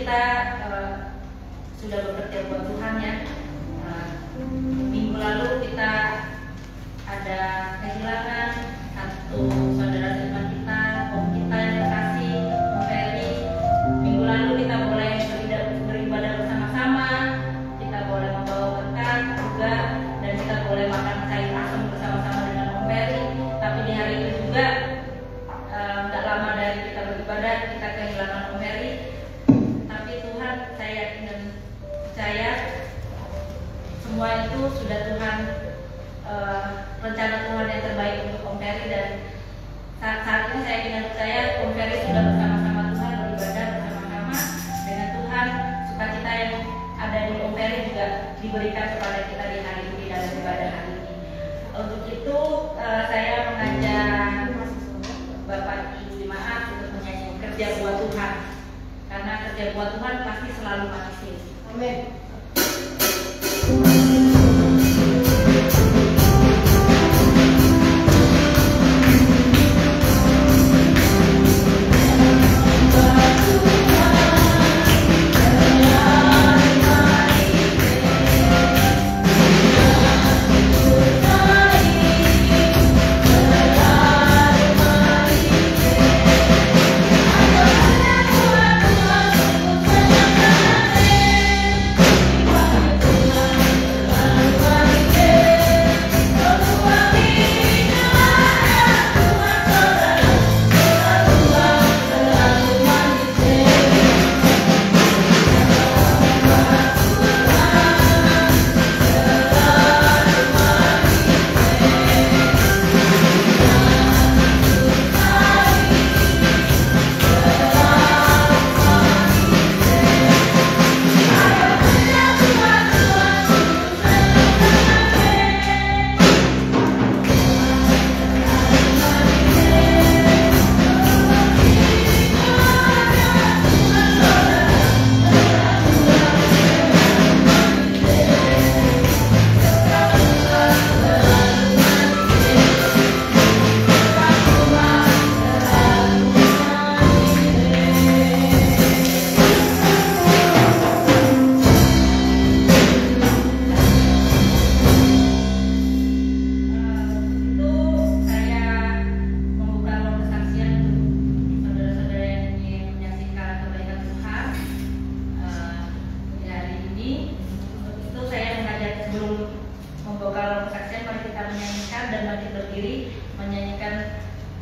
kita sudah bekerja buat Tuhan ya. Minggu lalu kita ada kehilangan satu saudara teman kita, om kita yang terkasih, Om Ferry. Minggu lalu kita boleh beribadah bersama-sama, kita boleh membawa berkat juga, dan kita boleh makan sayur asam bersama-sama dengan Om Ferry. Tapi di hari itu juga tidak lama dari kita beribadah, kita kehilangan Om Ferry. Tapi Tuhan, saya yakin dan percaya semua itu sudah Tuhan, rencana Tuhan yang terbaik untuk Om Ferry. Dan saat ini saya yakin dan percaya Om Ferry sudah bersama-sama Tuhan, beribadah bersama-sama dengan Tuhan. Sukacita yang ada di Om Ferry juga diberikan kepada kita di hari ini dalam ibadah hari ini. Untuk itu saya mengajak Bapak Ibu jemaat untuk menyanyi kerja buat Tuhan, karena kerja buat Tuhan pasti selalu manis. Amin.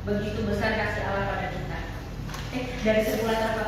Begitu besar kasih Allah pada kita. Dari sebulan apa?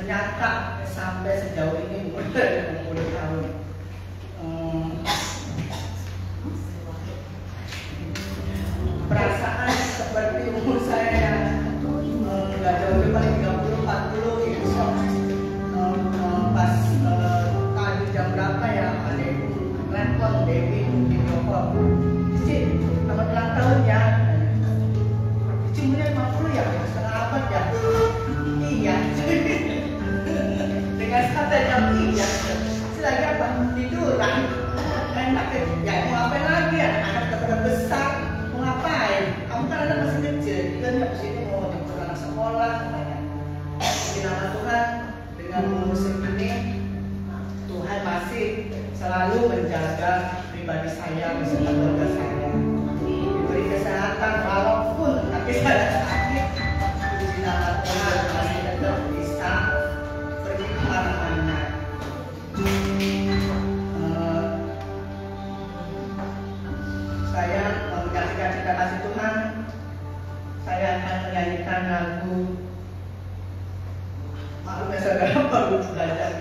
menyangka sampai sejauh ini umur 50 tahun. Perasaan seperti umur saya yang nggak jauh lebih paling 30-40 gitu. Pas tadi jam berapa ya ada ibu telepon Dewi video call. Cici, selamat ulang tahun ya. Cici umurnya 50 ya, setengah abad ya. Iya. Dengan kata jam iya. Lagi apa? Tiduran. Enak ya, mau ngapain lagi ya? Anak udah besar, mau ngapain? Kamu kan anak masih kecil, kan habis ini mau jemput anak sekolah, katanya. Di nama Tuhan, dengan musik ini, Tuhan masih selalu menjaga pribadi saya, beserta keluarga saya. Diberi kesehatan, walaupun kaki saya sakit, di nama Tuhan masih tetap bisa pergi kemana-mana. Saya menyaksikan cita kasih Tuhan. Saya akan menyanyikan lagu. Maklum ya saudara, baru belajar.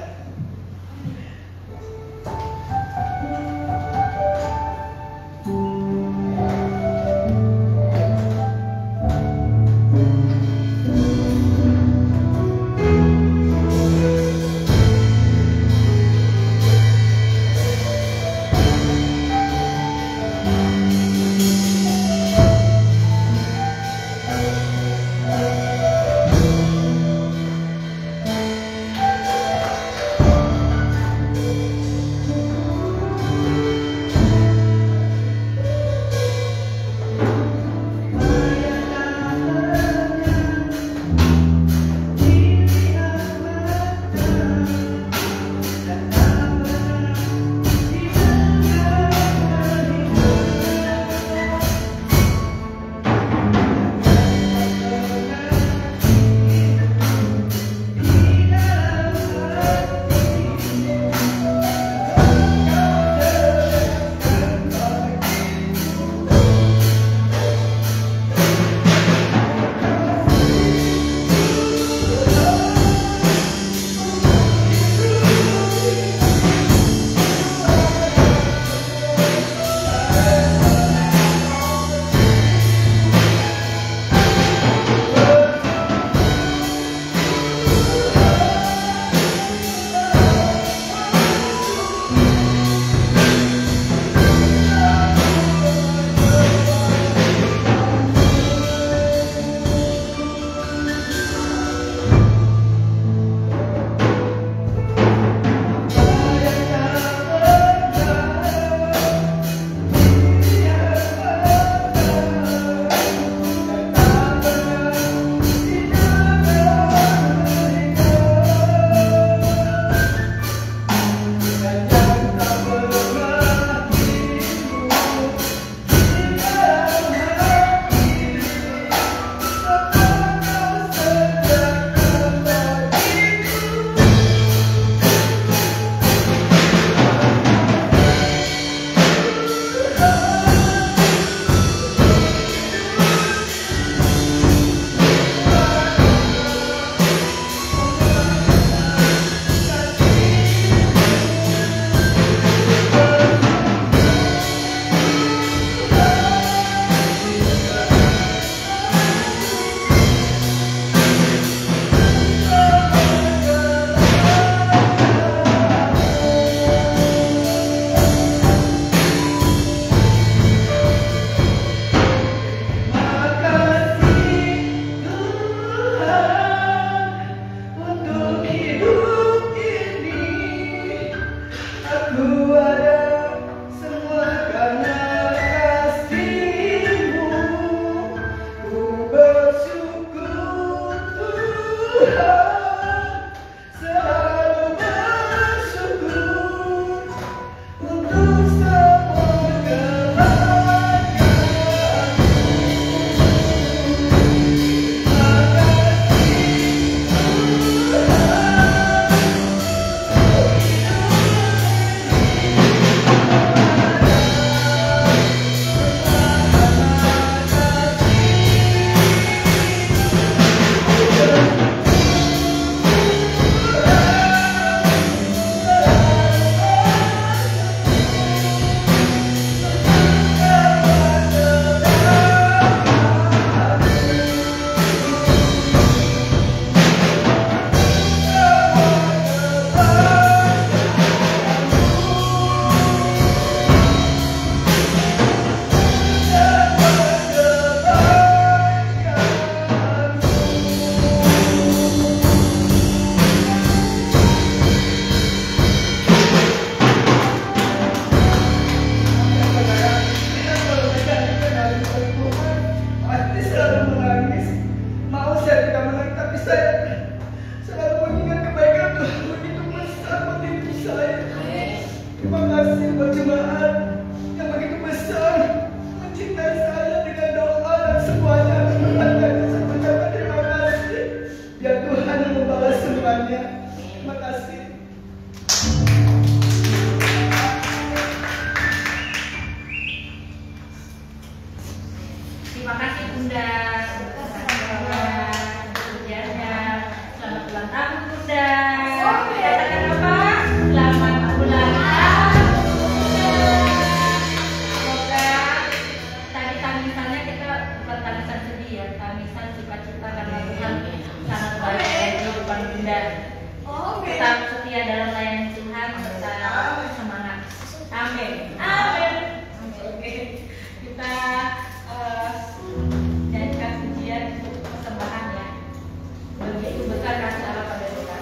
kasih. Terima kasih Bunda. Ujiannya. Selamat ulang tahun Bunda. Katakan apa? Selamat ulang tahun Bunda. Semoga tadi tangisannya kita bukan tangisan sedih ya, tangisan sukacita karena Tuhan sangat baik dalam kehidupan Bunda. Tetap setia dalam melayani Tuhan, tetap semangat. Amin. Amin. Oke. Kita nyanyikan pujian untuk persembahan ya. Begitu besar kasih Allah pada kita.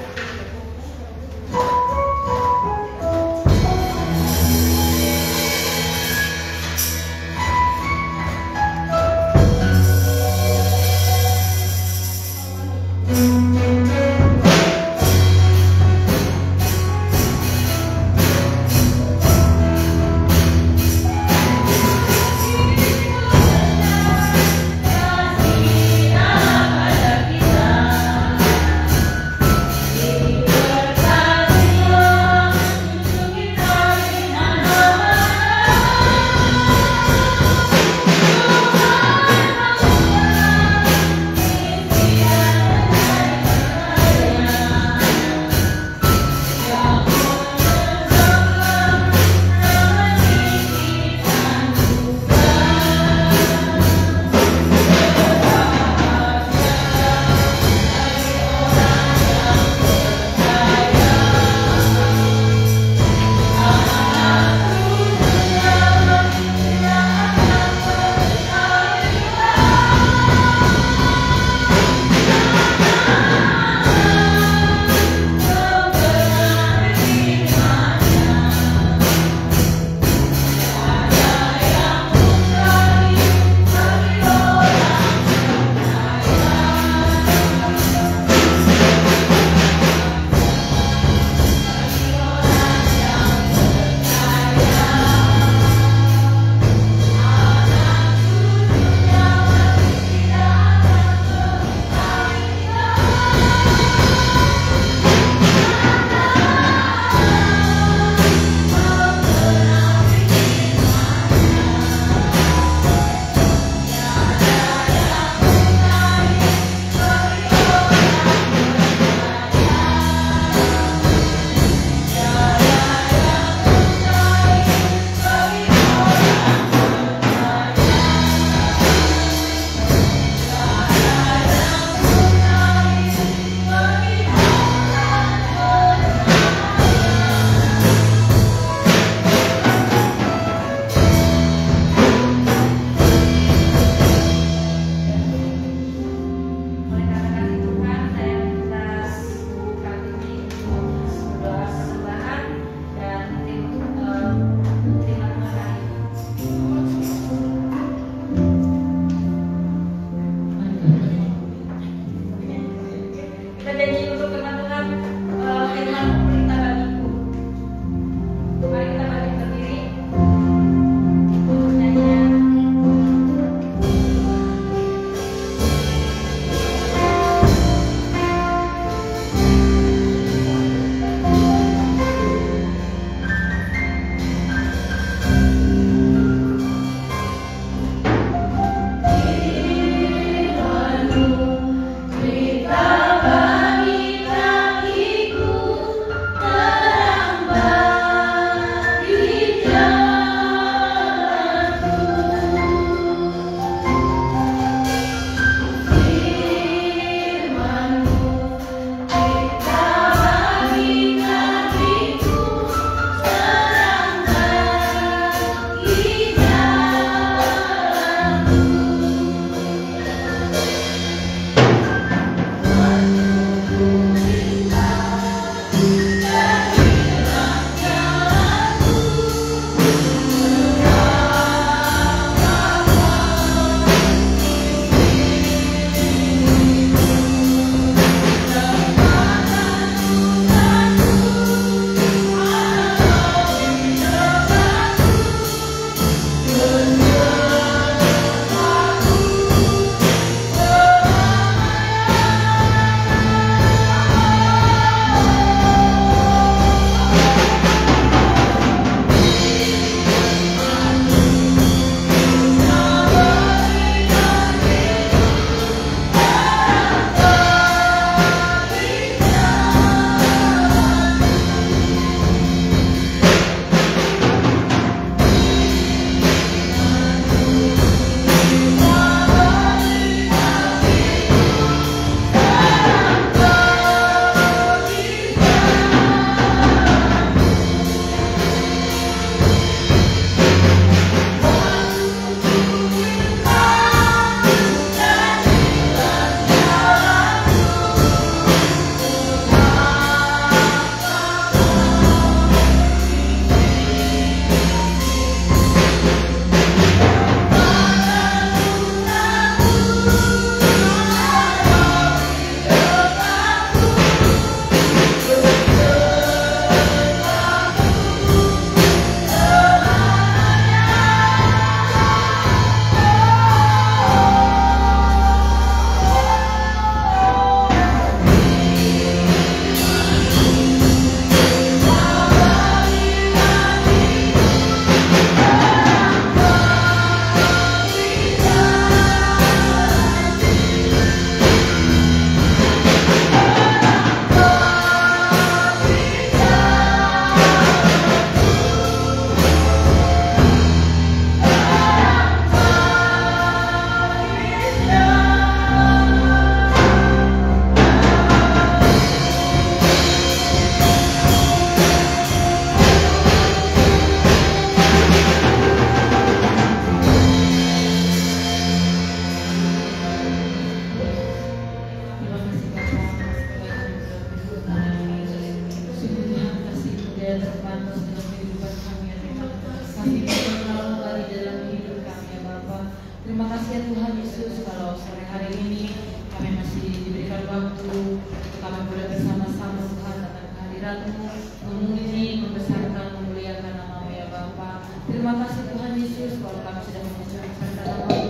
tidak terbatas dalam kehidupan kami ya Tuhan. Kasih Tuhan selalu kembali dalam hidup kami ya Bapa. Terima kasih ya Tuhan Yesus, kalau sore hari ini kami masih diberikan waktu untuk kami boleh bersama-sama Tuhan datang ke hadirat-Mu, memuji, membesarkan, memuliakan nama-Mu ya Bapa. Terima kasih Tuhan Yesus, kalau kami sudah membesarkan nama-Mu.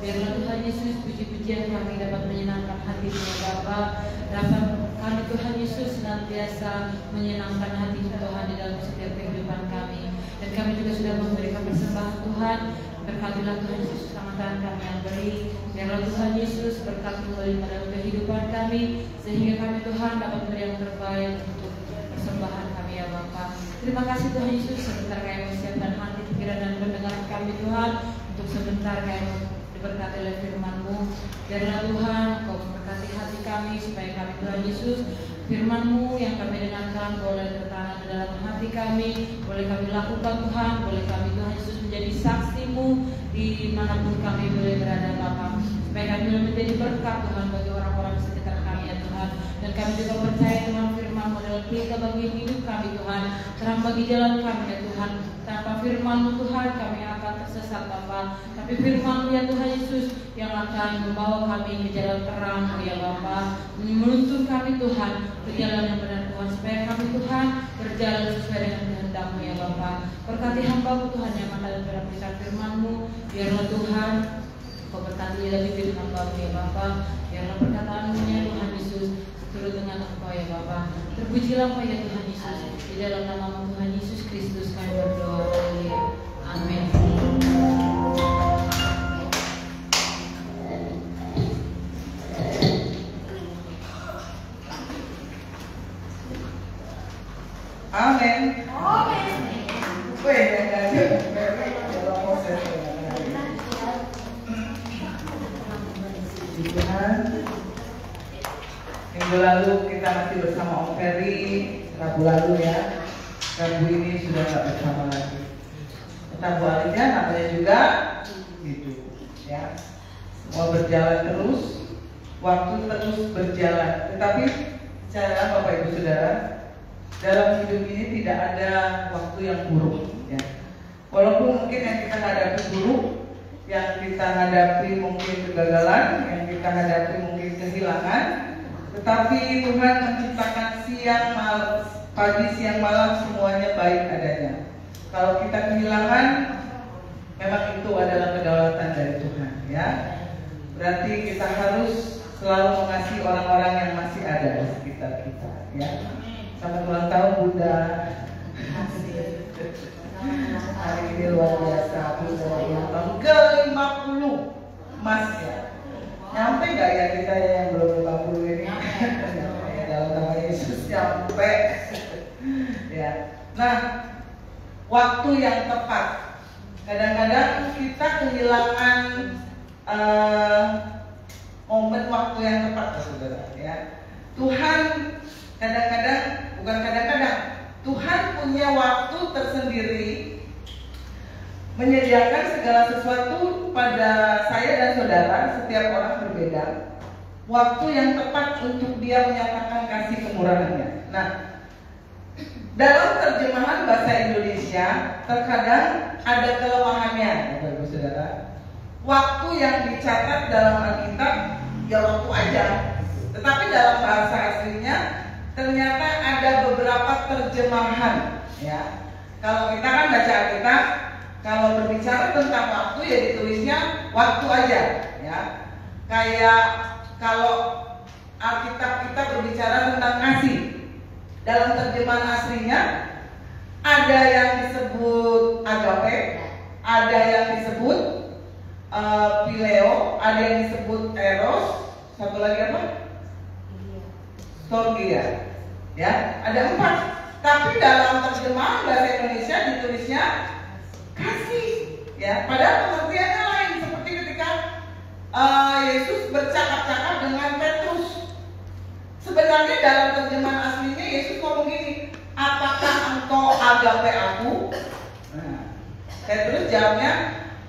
Biarlah Tuhan Yesus, puji-pujian kami dapat menyenangkan hati-Mu ya Bapa. Dapat kami Tuhan Yesus senantiasa menyenangkan hati Tuhan di dalam setiap kehidupan kami. Dan kami juga sudah memberikan persembahan Tuhan. Berkatilah Tuhan Yesus tangan kami yang beri. Biarlah Tuhan Yesus berkati menerima dalam kehidupan kami, sehingga kami Tuhan dapat memberi yang terbaik untuk persembahan kami ya Bapa. Terima kasih Tuhan Yesus, sebentar kami mempersiapkan hati, pikiran dan pendengaran kami Tuhan, untuk sebentar kami diberkati oleh firman-Mu. Biarlah Tuhan Kau memberkati hati kami, supaya kami Tuhan Yesus, firman-Mu yang kami dengarkan boleh tertanam di dalam hati kami, boleh kami lakukan Tuhan, boleh kami Tuhan Yesus menjadi saksi-Mu dimanapun kami boleh berada Bapa, supaya kami boleh menjadi berkat Tuhan bagi orang-orang di sekitar kami ya Tuhan. Dan kami juga percaya Tuhan firman-Mu adalah pelita bagi hidup kami Tuhan, terang bagi jalan kami ya Tuhan. Tanpa firman-Mu Tuhan kami akan tersesat Bapa, tapi firman-Mu ya Tuhan Yesus yang akan membawa kami ke jalan terang ya Bapa, menuntun kami Tuhan ke jalan yang benar Tuhan, supaya kami Tuhan berjalan sesuai dengan kehendak-Mu ya Bapa. Berkati hamba-Mu Tuhan yang akan memberikan firman-Mu. Biarlah Tuhan Kau berkati dalam hidup hamba-Mu ya Bapa. Biarlah perkataan-Mu ya Tuhan Yesus turut dengan Engkau ya Bapa. Terpujilah Engkau ya Tuhan Yesus. Di dalam nama Tuhan Yesus Kristus kami berdoa. Haleluya. Amin. Amin. Tuhan, minggu lalu kita masih bersama Om Ferry, Rabu lalu ya. Rabu ini sudah nggak bersama lagi. Rabu Alija namanya juga hidup ya. Semua berjalan terus, waktu terus berjalan. Tetapi cara Bapak Ibu Saudara, dalam hidup ini tidak ada waktu yang buruk ya. Walaupun mungkin yang kita hadapi buruk, yang kita hadapi mungkin kegagalan, yang kita hadapi mungkin kehilangan, tetapi Tuhan menciptakan siang, malam, pagi, siang, malam semuanya baik adanya. Kalau kita kehilangan, memang itu adalah kedaulatan dari Tuhan ya. Berarti kita harus selalu mengasihi orang-orang yang masih ada di sekitar kita ya. Selamat ulang tahun Bunda. Hari ini luar biasa, Bunda ulang tahun ke-50 Mas ya. Nyampe gak ya kita yang belum 50 ini? Dalam nama Yesus nyampe ya. Nah, waktu yang tepat. Kadang-kadang kita kehilangan momen waktu yang tepat, saudara ya. Tuhan kadang-kadang, bukan kadang-kadang, Tuhan punya waktu tersendiri menyediakan segala sesuatu pada saya dan saudara. Setiap orang berbeda. Waktu yang tepat untuk dia menyatakan kasih kemurahannya. Nah, dalam terjemahan bahasa Indonesia terkadang ada kelemahannya, Bapak Ibu Saudara. Waktu yang dicatat dalam Alkitab ya waktu aja. Tetapi dalam bahasa aslinya ternyata ada beberapa terjemahan ya. Kalau kita kan baca Alkitab, kalau berbicara tentang waktu ya ditulisnya waktu aja ya. Kayak kalau Alkitab kita berbicara tentang kasih, dalam terjemahan aslinya ada yang disebut agape, ada yang disebut phileo, ada yang disebut eros, satu lagi apa? Storgia. Ya, ada 4. Tapi dalam terjemahan bahasa Indonesia ditulisnya kasih. Ya, padahal pengertiannya lain, seperti ketika Yesus bercakap-cakap dengan Petrus. Sebenarnya dalam terjemahan aslinya Yesus ngomong gini, apakah engkau agape aku? Nah, Petrus jawabnya,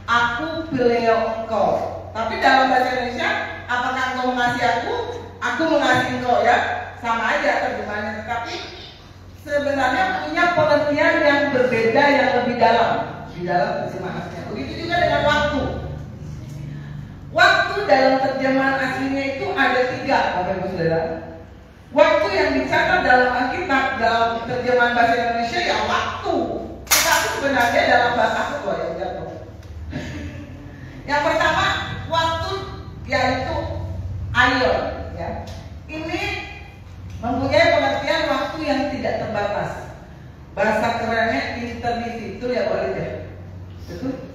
aku phileo engkau. Tapi dalam bahasa Indonesia, apakah engkau mengasihi aku? Aku mengasihi engkau ya. Sama aja terjemahannya, tetapi sebenarnya punya pengertian pengertian yang berbeda yang lebih dalam di dalam terjemahannya. Begitu juga dengan waktu. Waktu dalam terjemahan aslinya itu ada 3, Bapak Ibu Saudara. Waktu yang dicatat dalam Alkitab dalam terjemahan bahasa Indonesia ya waktu. Tetapi sebenarnya dalam bahasa aku yang jatuh. Yang pertama waktu yaitu aion, ya. Ini mempunyai pengertian waktu yang tidak terbatas. Bahasa kerennya eternity, itu ya boleh deh. Betul?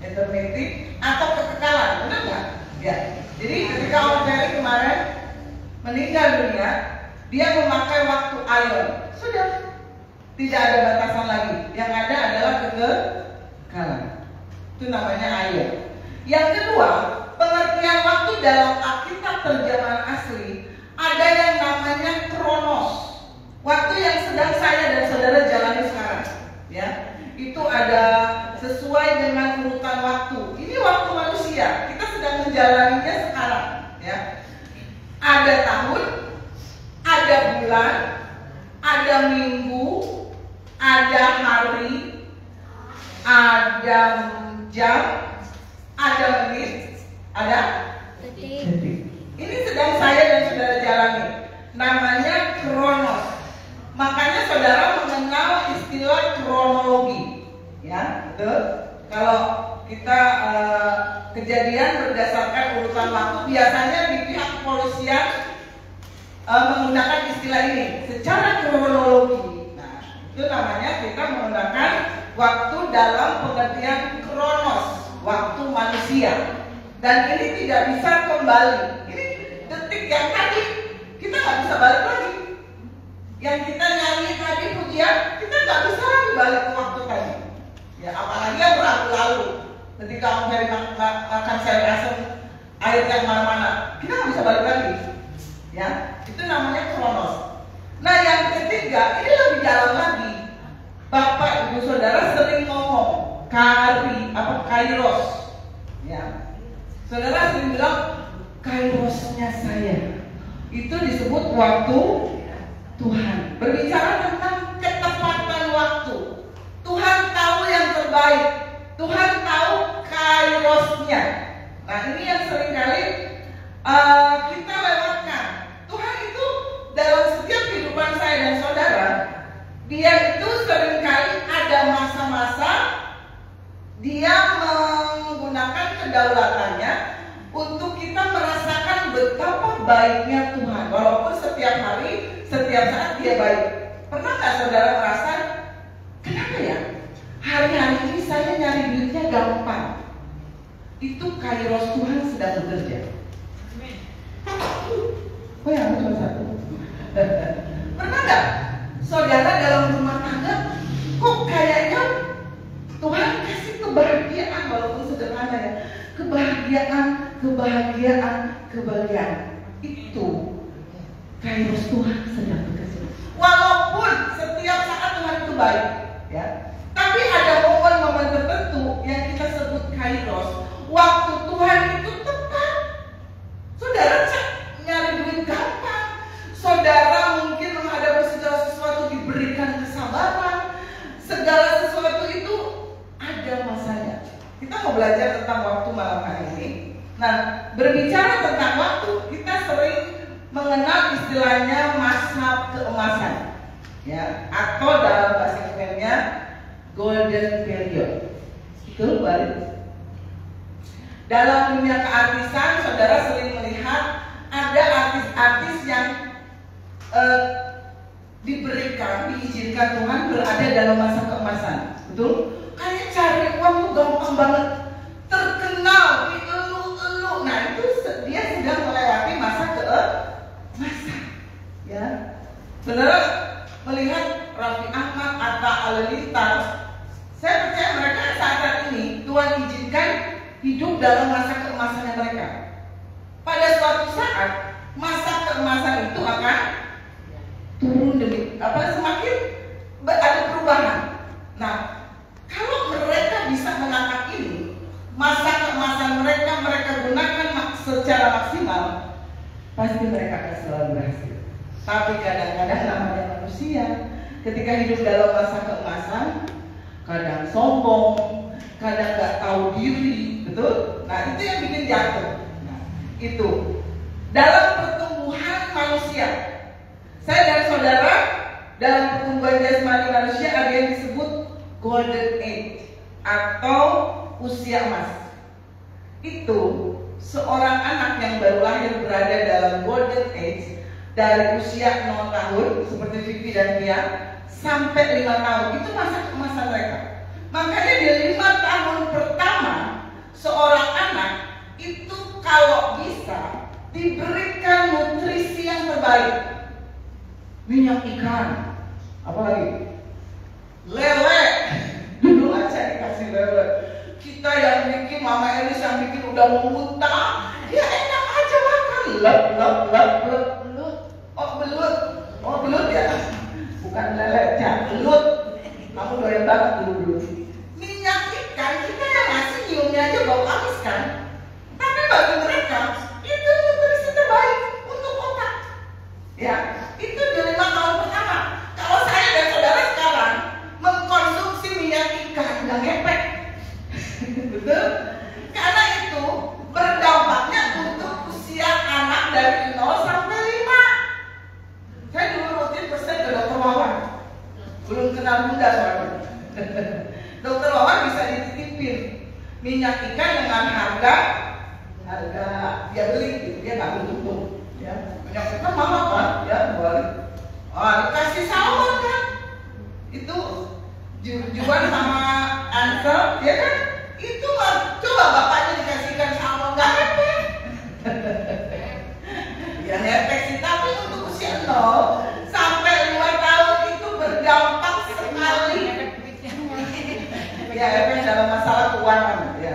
Eternity atau kekekalan, benar nggak? Ya. Jadi ketika Om Ferry kemarin meninggal dunia, dia memakai waktu aion. Sudah, tidak ada batasan lagi. Yang ada adalah kekekalan. Itu namanya aion. Yang kedua, pengertian waktu dalam Alkitab terjemahan asli ada yang namanya kronos. Waktu yang sedang saya dan saudara jalani sekarang, ya. Itu ada sesuai dengan urutan waktu. Ini waktu manusia. Kita sedang menjalaninya sekarang, ya. Ada tahun, ada bulan, ada minggu, ada hari, ada jam, ada menit, ada detik. Ini sedang saya dan saudara jalani. Namanya kronos. Makanya saudara mengenal istilah kronologi, ya, betul. Kalau kita kejadian berdasarkan urutan waktu, biasanya di pihak kepolisian menggunakan istilah ini secara kronologi. Nah, itu namanya kita menggunakan waktu dalam pengertian kronos, waktu manusia. Dan ini tidak bisa kembali. Ini detik yang tadi kita nggak bisa balik lagi. Yang kita nyanyi tadi pujian, kita nggak bisa lagi balik ke waktu tadi. Ya, apalagi yang berlalu-lalu. Ketika Om Ferry makan sayur asem, air yang mana-mana, kita nggak bisa balik lagi. Ya, itu namanya kronos. Nah, yang ketiga, ini lebih dalam lagi. Bapak Ibu Saudara sering ngomong kairos. Ya, saudara sering bilang kairosnya saya. Itu disebut waktu Tuhan. Berbicara tentang ketepatan waktu. Tuhan tahu yang terbaik. Tuhan tahu kairosnya. Nah, ini yang seringkali kita lewatkan. Tuhan itu dalam setiap kehidupan saya dan saudara, dia itu seringkali ada masa-masa dia menggunakan kedaulatannya untuk kita merasakan betapa baiknya Tuhan. Walaupun setiap hari, setiap saat dia baik. Pernah nggak saudara merasa, kenapa ya hari-hari ini saya nyari duitnya gampang? Itu kairos Tuhan sedang bekerja. Oh ya, cuma satu. Pernah nggak saudara dalam rumah tangga, kok kayaknya Tuhan kasih kebahagiaan, walaupun sederhana ya, kebahagiaan. Itu kairos Tuhan sedang bekerja. Walaupun setiap saat Tuhan itu baik, ya. Tapi ada momen-momen tertentu yang kita sebut kairos. Waktu Tuhan itu tepat. Saudara nyari duit gampang. Saudara mungkin menghadapi segala sesuatu diberikan kesabaran. Segala sesuatu itu ada masanya. Kita mau belajar tentang waktu malam hari ini. Nah, berbicara tentang waktu, kita sering mengenal istilahnya masa keemasan, ya, atau dalam bahasa Inggrisnya golden period. Itu balik. Dalam dunia keartisan, saudara sering melihat ada artis-artis yang diizinkan Tuhan berada dalam masa keemasan. Betul? Kayak cari uang tuh gampang banget, terkenal, dielu-elu. Nah, itu dia sedang melewati masa keemasan, ya. Saudara melihat Raffi Ahmad, Atta Halilintar, saya percaya mereka saat ini Tuhan izinkan hidup dalam masa keemasannya mereka. Pada suatu saat masa keemasan itu akan turun semakin ada perubahan. Nah, kalau mereka bisa menangkap ini, masa keemasan mereka gunakan secara maksimal, pasti mereka akan selalu berhasil. Tapi kadang-kadang namanya manusia, ketika hidup dalam masa keemasan, kadang sombong, kadang nggak tahu diri, betul? Nah itu yang bikin jatuh. Nah, itu dalam pertumbuhan manusia. Saya dan saudara dalam pertumbuhan jasmani manusia ada yang disebut golden age atau usia emas. Itu seorang anak yang baru lahir berada dalam golden age dari usia 0 tahun seperti Vivi dan Mia sampai 5 tahun. Itu masa keemasan mereka. Makanya di 5 tahun pertama seorang anak itu kalau bisa diberikan nutrisi yang terbaik. Minyak ikan, apalagi lele. Dulu aja dikasih lele. Kita yang bikin, Mama Elis yang bikin udah mau muntah, dia enak aja makan. Lep. Oh belut ya, bukan lele ya, belut. Kamu doyan banget dulu. Minyak ikan kita yang ngasih nyiumnya aja bau amis kan. Tapi bagi mereka itu nutrisi terbaik untuk otak. Ya, itu di 5 tahun pertama. Kalau saya dan saudara sekarang mengkonsumsi minyak ikan udah ngepek. Betul? Karena itu berdampaknya untuk usia anak dari 0 sampai 5. Saya dulu rutin present ke Dokter Wawan. Belum kenal Bunda soalnya. Dokter Wawan bisa dititipin minyak ikan dengan harga dia beli gitu, dia nggak untung ya. Minyak ikan mahal kan, ya balik. Dikasih salmon kan, itu Juan sama Ansel, ya kan? Itu coba bapaknya dikasihkan salmon nggak ngepek. Ya ngepek sih, tapi untuk usia 0 sampai 5 tahun itu berdampak sekali. Ya efek dalam masalah keuangan. Ya.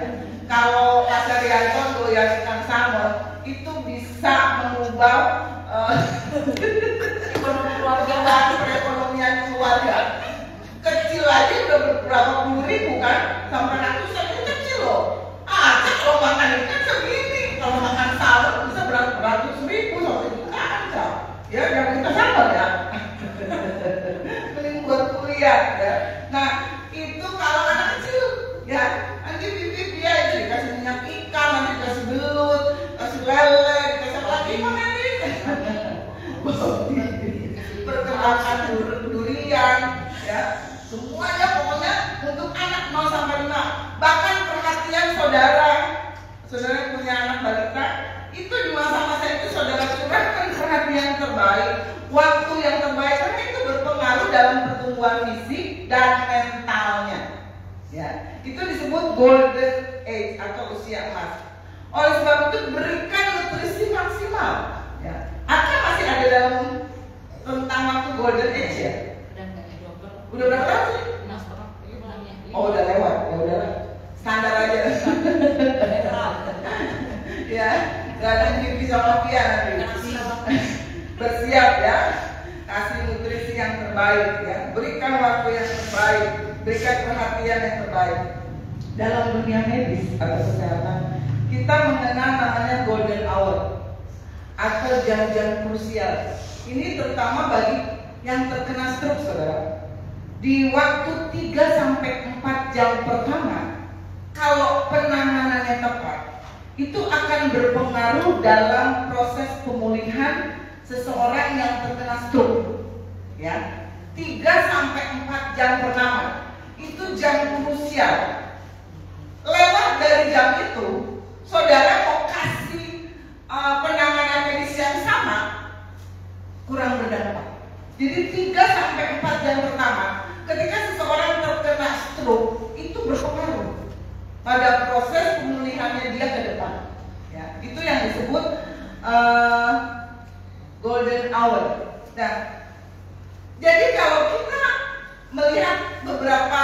Kalau Mas Arianto doyan ikan salmon itu bisa mengubah perekonomian keluarga. Kecil aja udah berapa puluh ribu kan, sampai ratusan itu kecil loh. Kalau makan ikan segini, kalau makan salmon bisa beratus ribu sampai jutaan kan. Ya yang kita salmon ya. Mending buat kuliah ya. Nah itu kalau anak kecil ya, nanti bibi dia itu dikasih minyak ikan, nanti dikasih belut, kasih lele, dikasih apa lagi perkembangan durian ya, semuanya pokoknya untuk anak 0 sampai 5. Bahkan perhatian saudara punya anak balita itu di masa-masa itu saudara curahkan perhatian terbaik, waktu yang terbaik, karena itu berpengaruh dalam pertumbuhan fisik dan mentalnya. Ya, itu disebut golden age atau usia emas. Oleh sebab itu berikan nutrisi maksimal. Ya. Atau masih ada dalam tentang waktu golden age ya? Udah berapa tahun sih? Oh udah lewat, ya udah standar aja. Ya, gak TV sama Pia nanti. Bersiap ya, kasih nutrisi yang terbaik ya, berikan waktu yang terbaik, berikan perhatian yang terbaik. Dalam dunia medis atau kesehatan, kita mengenal namanya golden hour atau jam-jam krusial. Ini terutama bagi yang terkena stroke, saudara. Di waktu 3 sampai 4 jam pertama, kalau penanganannya tepat, itu akan berpengaruh dalam proses pemulihan seseorang yang terkena stroke. Ya, 3 sampai 4 jam pertama itu jam krusial. Lewat dari jam itu, saudara mau kasih penanganan medis yang sama, kurang berdampak. Jadi 3 sampai 4 jam pertama, ketika seseorang terkena stroke, itu berpengaruh pada proses pemulihannya dia ke depan. Ya, itu yang disebut golden hour. Nah, jadi kalau kita melihat beberapa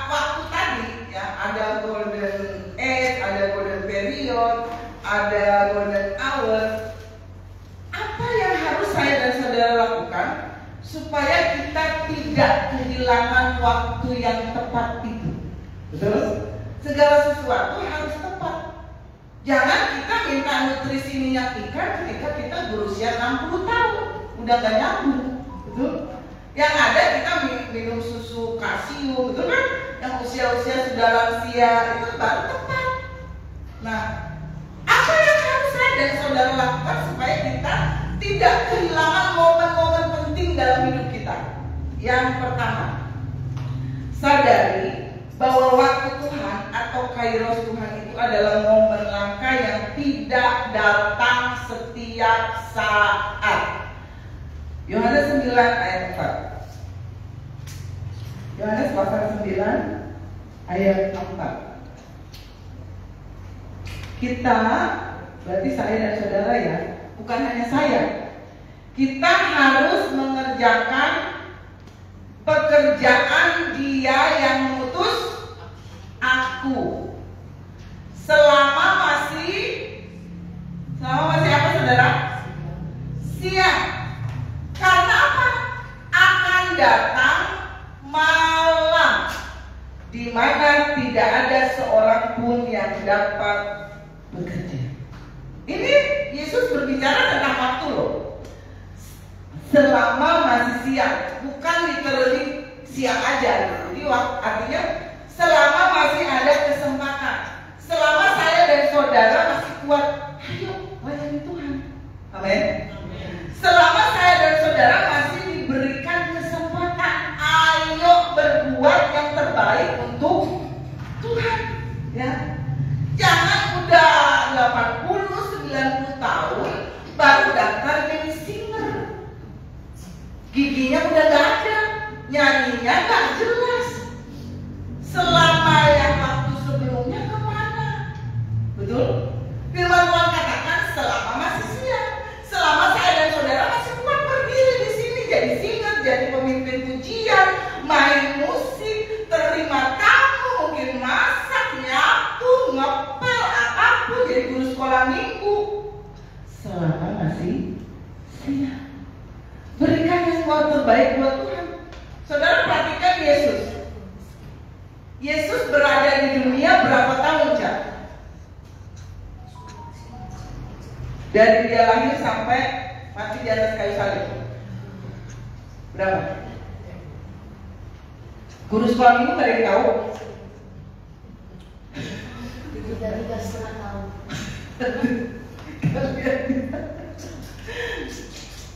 waktu tadi, ya, ada golden age, ada golden period, ada golden hour. Apa yang harus saya dan saudara lakukan supaya kita tidak kehilangan waktu yang tepat itu? Betul? Segala sesuatu harus tepat. Jangan kita minta nutrisi minyak ikan ketika kita berusia 60 tahun, udah gak nyambung, betul? Yang ada kita minum susu kalsium, itu kan yang usia-usia sudah lansia itu baru tepat. Nah, apa yang harus saya dan saudara lakukan supaya kita tidak kehilangan momen-momen penting dalam hidup kita? Yang pertama, sadari bahwa waktu Tuhan atau kairos Tuhan itu adalah momen langka yang tidak datang setiap saat. Yohanes 9 ayat 4. Yohanes pasal 9 ayat 4. Kita, berarti saya dan saudara ya, bukan hanya saya. Kita harus mengerjakan pekerjaan Dia yang mengutus aku. Selama masih apa saudara? Siang. Karena apa? Akan datang malam di mana tidak ada seorang pun yang dapat bekerja. Ini Yesus berbicara tentang waktu loh. Selama masih siang, bukan literally siang aja. Jadi artinya selama masih ada kesempatan, selama saya dan saudara masih kuat, ayo layani Tuhan. Amin. Selama saya dan saudara masih diberikan kesempatan, ayo berbuat yang terbaik untuk Tuhan. Ya, jangan udah 80, 90 tahun baru daftar jadi singer. Giginya udah gak ada, nyanyinya gak jelas. Selama yang waktu sebelumnya kemana? Betul? Firman Tuhan katakan selama masih siang, selama saya dan saudara masih kuat berdiri di sini jadi singer, jadi pemimpin pujian, main musik, terima tamu, mungkin masak, nyapu, ngepel, apapun, jadi guru sekolah minggu. Selama masih siang, berikan yang terbaik buat Tuhan. Saudara perhatikan Yesus. Yesus berada di dunia berapa tahun, Cak? Dari dia lahir sampai mati di atas kayu salib. Berapa? Guru sekolah minggu ada yang tahu? 3,5 tahun.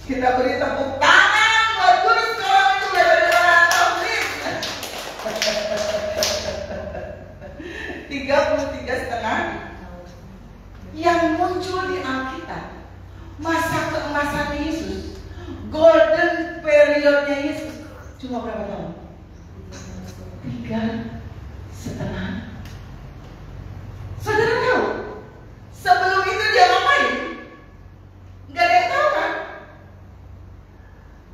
Kita beri tepuk tangan buat guru sekolah minggu dari orang tahun. 33,5. Yang muncul di Alkitab, masa keemasan Yesus, golden periodnya Yesus, cuma berapa tahun? 3,5. Saudara tahu sebelum itu dia ngapain? Gak ada yang tahu kan?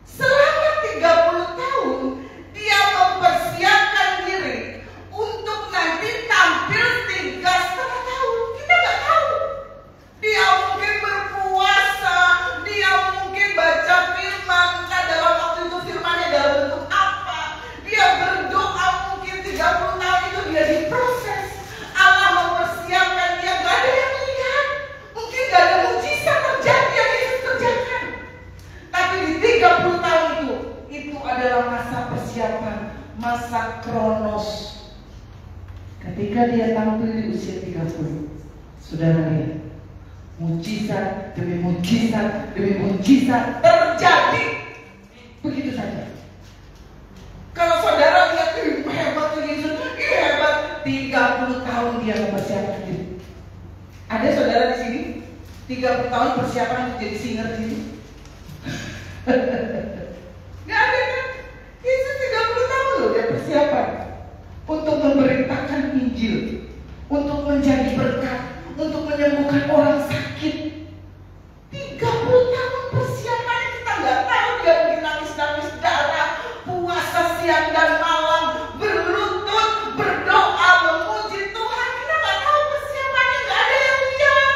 Selama 30 tahun dia mempersiapkan diri untuk nanti tampil 3,5 tahun. Kita gak tahu. Dia mungkin berpuasa, dia mungkin baca firman, entah dalam waktu itu firmannya dalam bentuk apa. Dia berdoa mungkin 30 tahun itu dia diproses. Allah mempersiapkan dia, gak ada yang lihat. Mungkin gak ada mujizat terjadi yang Yesus kerjakan. Tapi di 30 tahun itu adalah masa persiapan, masa kronos. Ketika dia tampil di usia 30, saudara lihat, mujizat demi mujizat demi mujizat terjadi begitu saja. Kalau saudara lihat hebat tuh Yesus, hebat, 30 tahun dia mempersiapkan diri. Ada saudara di sini 30 tahun persiapan untuk jadi singer di sini? Gak ada kan? Yesus 30 tahun loh dia persiapan untuk memberitakan Injil, untuk menjadi berkat, untuk menyembuhkan orang sakit. 30 tahun persiapan, kita nggak tahu dia mungkin nangis-nangis darah, puasa siang dan malam, berlutut, berdoa, memuji Tuhan. Kita nggak tahu persiapannya, nggak ada yang lihat,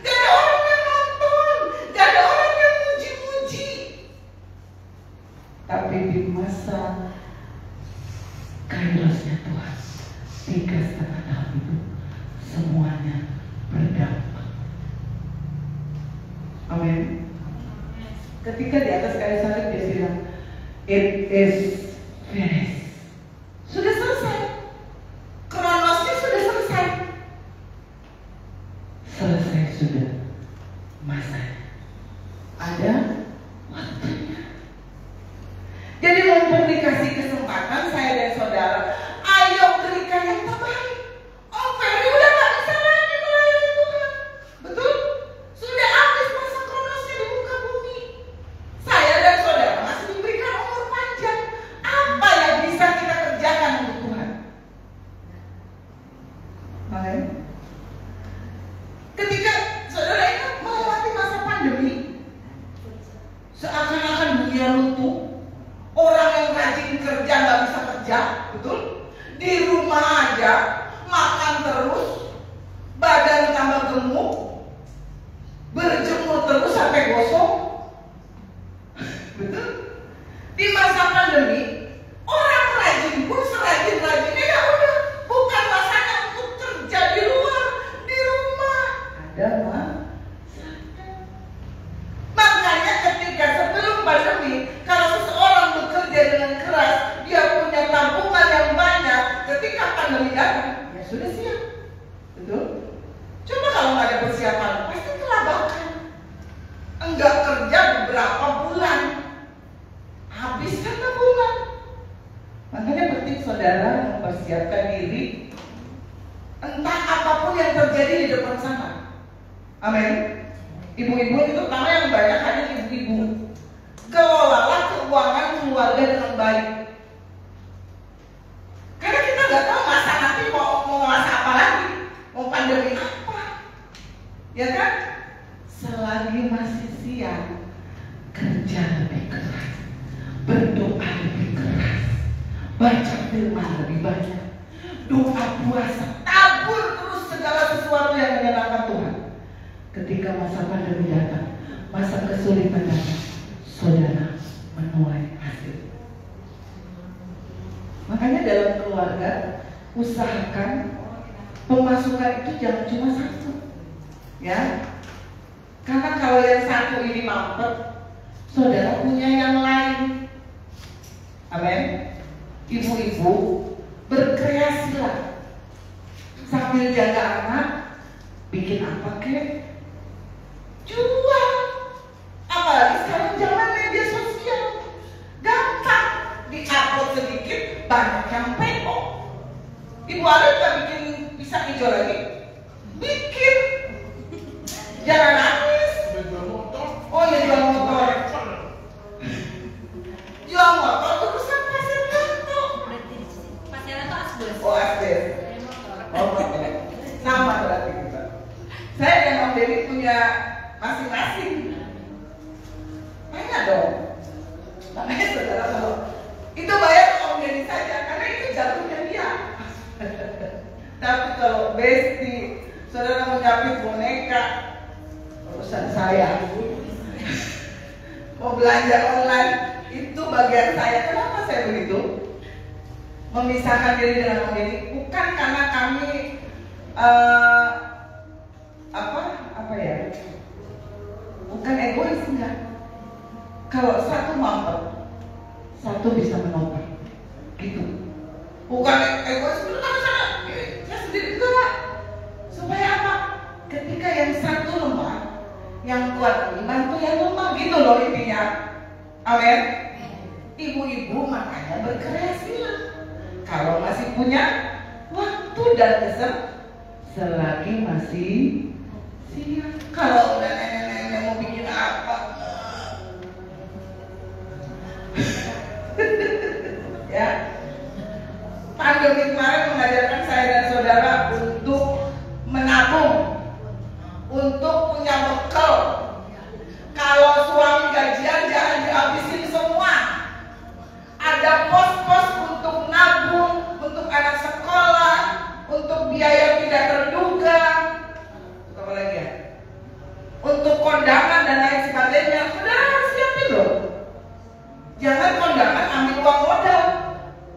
nggak ada orang yang nonton, nggak ada orang yang muji-muji. Tapi di masa kairosnya Tuhan, 3,5 tahun itu semuanya berdampak. Amin. Ketika di atas kayu salib dia bilang, It is finished. Sudah selesai. Kronosnya sudah selesai. Selesai sudah masanya. Ada waktunya. Jadi mumpung dikasih kesempatan saya dan saudara, ayo berikan yang terbaik. Oh, Ferry udah gak bisa lagi melayani Tuhan. Betul? Sudah habis masa kronosnya di muka bumi. Saya dan saudara masih diberikan umur panjang. Apa yang bisa kita kerjakan untuk Tuhan? Amin. Ketika saudara ingat melewati masa pandemi, seakan-akan dunia runtuh. Orang yang rajin kerja nggak bisa kerja, betul? Di rumah aja, makan terus, badan tambah gemuk, berjemur terus sampai gosong, betul? Di masa pandemi, orang rajin pun serajin-rajinnya ya udah, bukan masanya untuk kerja di luar, di rumah. Ada mah? Makanya ketika sebelum pandemi, kalau seseorang bekerja dengan keras, dia punya tabungan yang banyak, ketika pandemi datang, ya sudah siap. Betul? Coba kalau nggak ada persiapan, pasti kelabakan. Enggak kerja beberapa bulan, habiskan tabungan. Makanya penting saudara mempersiapkan diri, entah apapun yang terjadi di depan sana. Amin. Ibu-ibu itu pertama yang banyak hanya ibu-ibu. Kelolalah keuangan keluarga dengan baik. Karena kita nggak tahu masa nanti mau masa apa lagi, mau pandemi apa, ya kan? Selagi masih siang, kerja lebih keras, berdoa lebih keras, baca firman lebih banyak, doa puasa, tabur terus segala sesuatu yang menyenangkan Tuhan. Ketika masa pandemi datang, masa kesulitan datang, saudara menuai hasil. Makanya dalam keluarga, usahakan pemasukan itu jangan cuma satu, ya. Karena kalau yang satu ini mampet, saudara punya yang lain. Amin. Ibu-ibu berkreasilah sambil jaga anak, bikin apa kek? Jual. Apalagi sekarang zaman media sosial, gampang di-upload sedikit, banyak yang PO. Ibu Ali nggak bikin pisang hijau lagi? Bikin. Jangan nangis. Oh ya, jual motor. Jual motor terusan pasir kartu. Pasirnya tuh asbes. Oh asbes. Oh sama berarti kita. Saya dan Om Dewi punya masing-masing. Tanya dong. Makanya saudara kalau itu bayar Om Dewi saja, karena itu jatuhnya dia. Tapi kalau Besti, saudara mau nyapit boneka, urusan saya. Mau belanja online, itu bagian saya. Kenapa saya begitu? Memisahkan diri dengan Om Dewi bukan karena kami apa ya? Bukan egois, enggak. Kalau satu mampet, satu bisa menopang, gitu. Bukan egois, itu kan saya sendiri enggak. Supaya apa? Ketika yang satu lemah, yang kuat bantu yang lemah, gitu loh intinya. Amin. Ibu-ibu makanya berkreasi lah. Kalau masih punya waktu dan selagi masih siap. Kalau udah nenek-nenek mau bikin apa? Ya, pandemi kemarin mengajarkan saya dan saudara untuk menabung, untuk punya bekal. Kalau suami gajian jangan dihabisin semua. Ada pos-pos untuk nabung, untuk anak sekolah, untuk biaya tidak terduga. Apa lagi ya? Untuk kondangan dan lain sebagainya. Sudah harus siapin loh. Jangan kondangan ambil uang modal,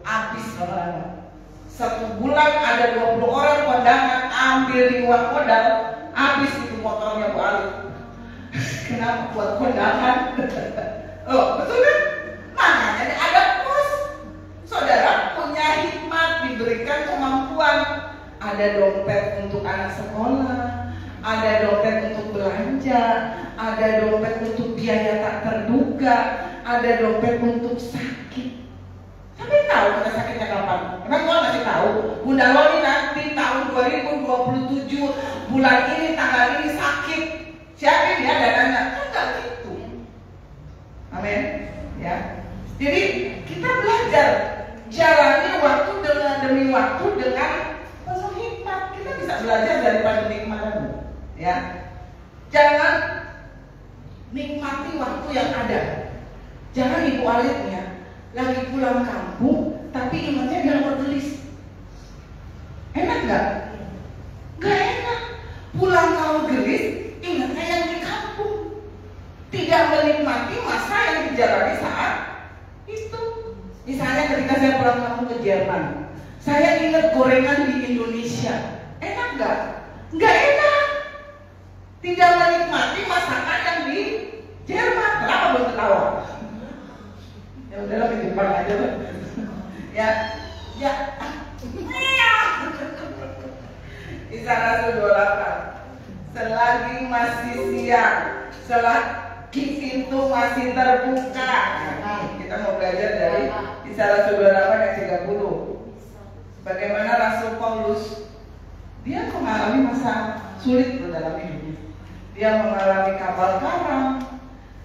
habis orang. 1 bulan ada 20 orang kondangan, ambil di uang modal, habis itu motornya balik. Kenapa buat kondangan? Oh betul kan? Makanya Makanya ada pos. Saudara punya hikmat, diberikan kemampuan. Ada dompet untuk anak sekolah, ada dompet untuk belanja, ada dompet untuk biaya tak terduga, ada dompet untuk sakit. Sampai tahu kita sakitnya kapan? Emang gua ngasih tahu? Bunda Loli nanti tahun 2027 bulan ini tanggal ini sakit. Siapa dia dananya? Kan nggak gitu. Amin. Ya. Jadi kita belajar jalani waktu demi waktu dengan penuh hikmat. Kita bisa belajar daripada nikmatmu. Ya. Jangan nikmati waktu yang ada. Jangan ibu Alifnya lagi pulang kampung tapi imannya di luar gelis. Enak nggak? Nggak enak. Pulang kau gelis, ingatnya yang di kampung. Tidak menikmati masa yang dijalani saat itu. Misalnya ketika saya pulang kampung ke Jerman, saya ingat gorengan di Indonesia. Enak nggak? Nggak enak. Tidak menikmati masakan yang di Jerman. Kenapa belum ketawa? Ya udahlah ke Jepang aja lah. Ya. Isara 28. Selagi masih siang, selagi pintu masih terbuka. Kita mau belajar dari Isara 28 ayat 30. Bagaimana Rasul Paulus dia mengalami masa sulit dalam hidupnya. Dia mengalami kapal karam,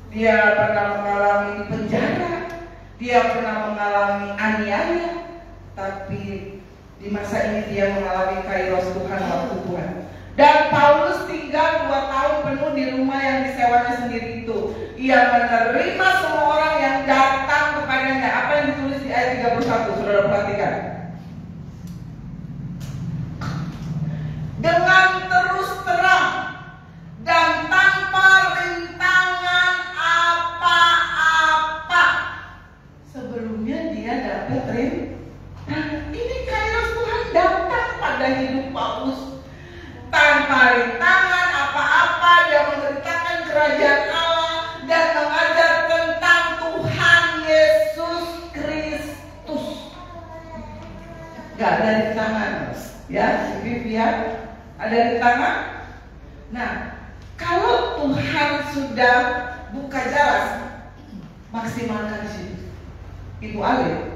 dia pernah mengalami di penjara, dia pernah mengalami aniaya, tapi di masa ini dia mengalami kairos Tuhan, waktu Tuhan. Dan Paulus tinggal 2 tahun penuh di rumah yang disewanya sendiri itu. Ia menerima semua orang yang datang kepadanya. Apa yang ditulis di ayat 31, saudara perhatikan. Dengan terus terang dan tanpa rintangan apa-apa. Sebelumnya dia dapat rintangan. Ini kairos Tuhan datang pada hidup Paulus. Tanpa rintangan apa-apa, dia memberitakan kerajaan Allah dan mengajar tentang Tuhan Yesus Kristus. Gak ada rintangan, ya, biar ada rintangan. Nah, kalau Tuhan sudah buka jalan, maksimalkan di situ. Ibu Alif,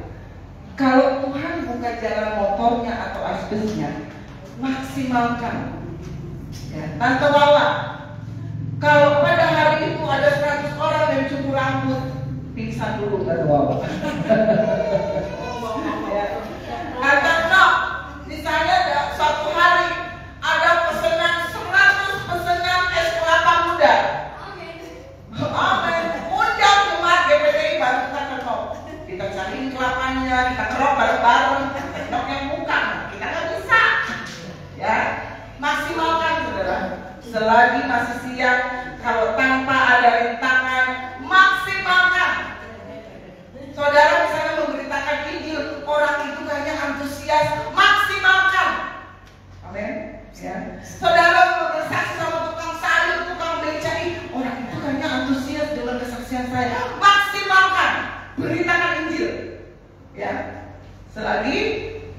kalau Tuhan buka jalan motornya atau asbesnya, maksimalkan. Ya, Tante Wala, kalau pada hari itu ada 100 orang yang cukur rambut, pingsan dulu Tante Wala. Ya. Atau no, misalnya ada suatu hari ada pesanan 100 pesanan es kelapa muda. Amin. Undang jemaat GPDI baru kita kenok. Kita cariin kelapanya, kita kerok bareng-bareng, kenok yang buka. Kita nggak bisa. Ya, maksimalkan saudara. Selagi masih siang, kalau tanpa ada rintangan, maksimalkan. Saudara misalnya memberitakan Injil, orang itu kayaknya antusias, maksimalkan. Amin. Ya. Saudara bersaksi sama tukang sayur, tukang beca, orang itu kayaknya antusias dengan kesaksian saya, maksimalkan. Beritakan Injil. Ya. Selagi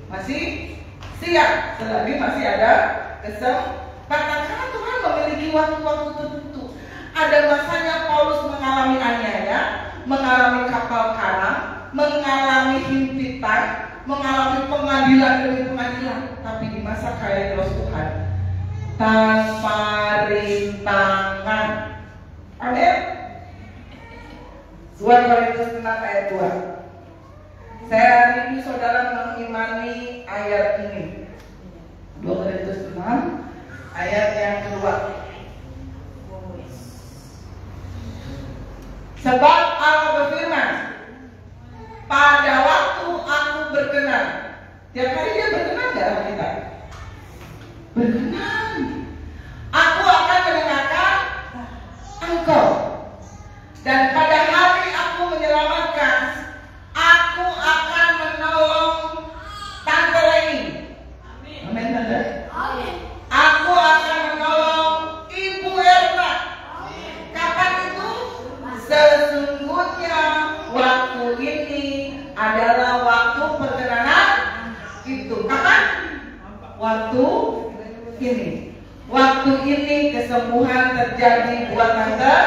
masih siang, selagi masih ada kesempatan, karena Tuhan memiliki waktu-waktu tertentu. Ada masanya Paulus mengalami aniaya, mengalami kapal karam, mengalami himpitan, mengalami pengadilan demi pengadilan. Tapi di masa kairos Tuhan, tanpa rintangan. Amin. 2 Korintus 6 ayat 2. Saya hari ini saudara mengimani ayat ini. 2 Korintus 6 ayat yang kedua. Sebab Allah berfirman, pada waktu aku berkenan. Tiap hari dia berkenan dalam kita. Berkenan. Aku akan mendengarkan engkau. Dan pada hari aku menyelamatkan, aku akan menolong Tante Leni. Amin, Tante. Amin. Aku akan menolong Ibu Erna. Kapan itu? Sesungguhnya waktu ini waktu ini. Waktu ini kesembuhan terjadi buat Tante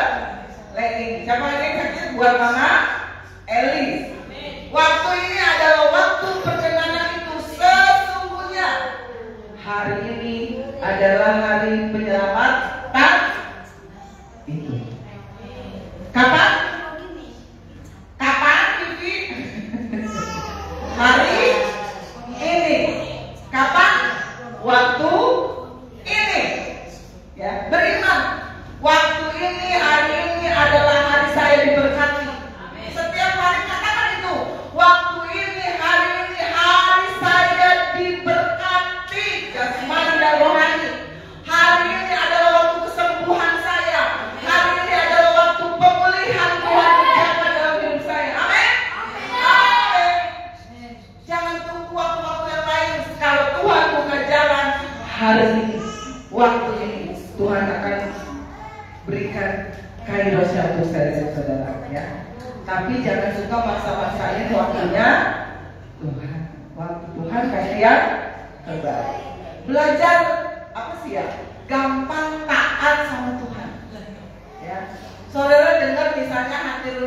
Leni. Siapa lagi yang sakit? Buat Mama Eli. Waktu ini adalah waktu perkenanan itu. Sesungguhnya hari ini adalah hari penyelamatan itu. Kapan? Kapan, Vivi? Hari ini. Kapan? Waktu ini. Ya, beriman. Waktu ini, hari ini adalah hari saya diberkati. Setiap hari katakan itu. Waktu ini, hari ini, hari saya diberkati jasmani dan rohani. Hari ini adalah waktu kesembuhan saya. Hari ini adalah waktu pemulihan Tuhan terjadi dalam hidup saya. Amin. Amin. Jangan tunggu waktu-waktu yang lain. Kalau Tuhan buka jalan hari ini, waktu ini, Tuhan akan berikan kairosnya untuk saya dan saudara, ya. Tapi jangan suka maksa-maksain waktunya Tuhan. Waktu Tuhan kasih yang terbaik. Belajar apa sih ya? Gampang taat sama Tuhan. Ya. Saudara dengar misalnya hati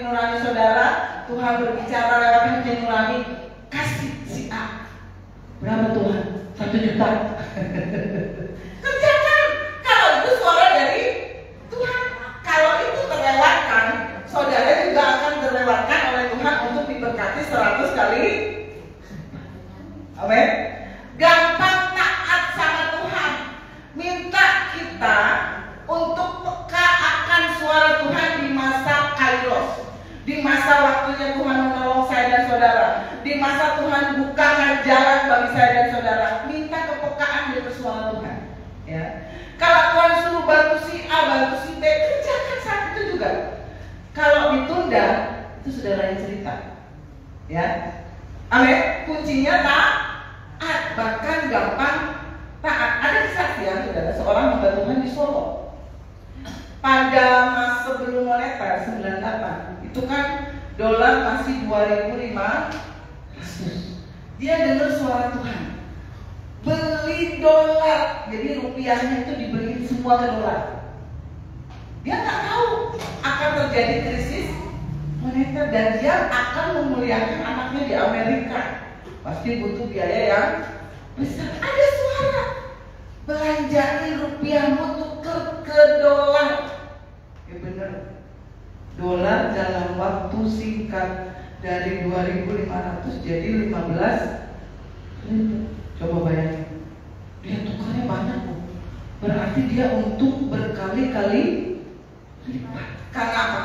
nurani saudara, Tuhan berbicara lewat hati nurani, kasih si A. Berapa Tuhan? 1 juta. Kerjakan. Kalau itu suara dari Tuhan. Kalau itu terlewatkan, saudara juga akan terlewatkan oleh Tuhan untuk diberkati 100 kali. Amin. Gampang taat sama Tuhan. Minta kita untuk peka akan suara Tuhan di masa kairos, di masa waktunya Tuhan menolong saya dan saudara, di masa Tuhan bukakan jalan bagi saya dan saudara. Minta kepekaan dari suara Tuhan, ya. Kalau Tuhan suruh bantu si A, bantu si B, kerjakan saat itu juga. Kalau ditunda, itu sudah lain cerita, ya. Amin. Kuncinya taat, bahkan gampang taat. Ada kesaksian saudara, seorang hamba Tuhan di Solo. Pada masa sebelum moneter 98, itu kan dolar masih 2.500. Dia dengar suara Tuhan, beli dolar. Jadi rupiahnya itu dibeliin semua ke dolar. Dia nggak tahu akan terjadi krisis moneter dan dia akan memuliakan anaknya di Amerika. Pasti butuh biaya yang besar. Ada suara, belanjain rupiahmu tuker ke dolar. Ya benar. Dolar dalam waktu singkat dari 2.500 jadi 15.000. Coba bayangin. Dia tukarnya banyak, Bu. Berarti dia untung berkali-kali lipat. Karena apa?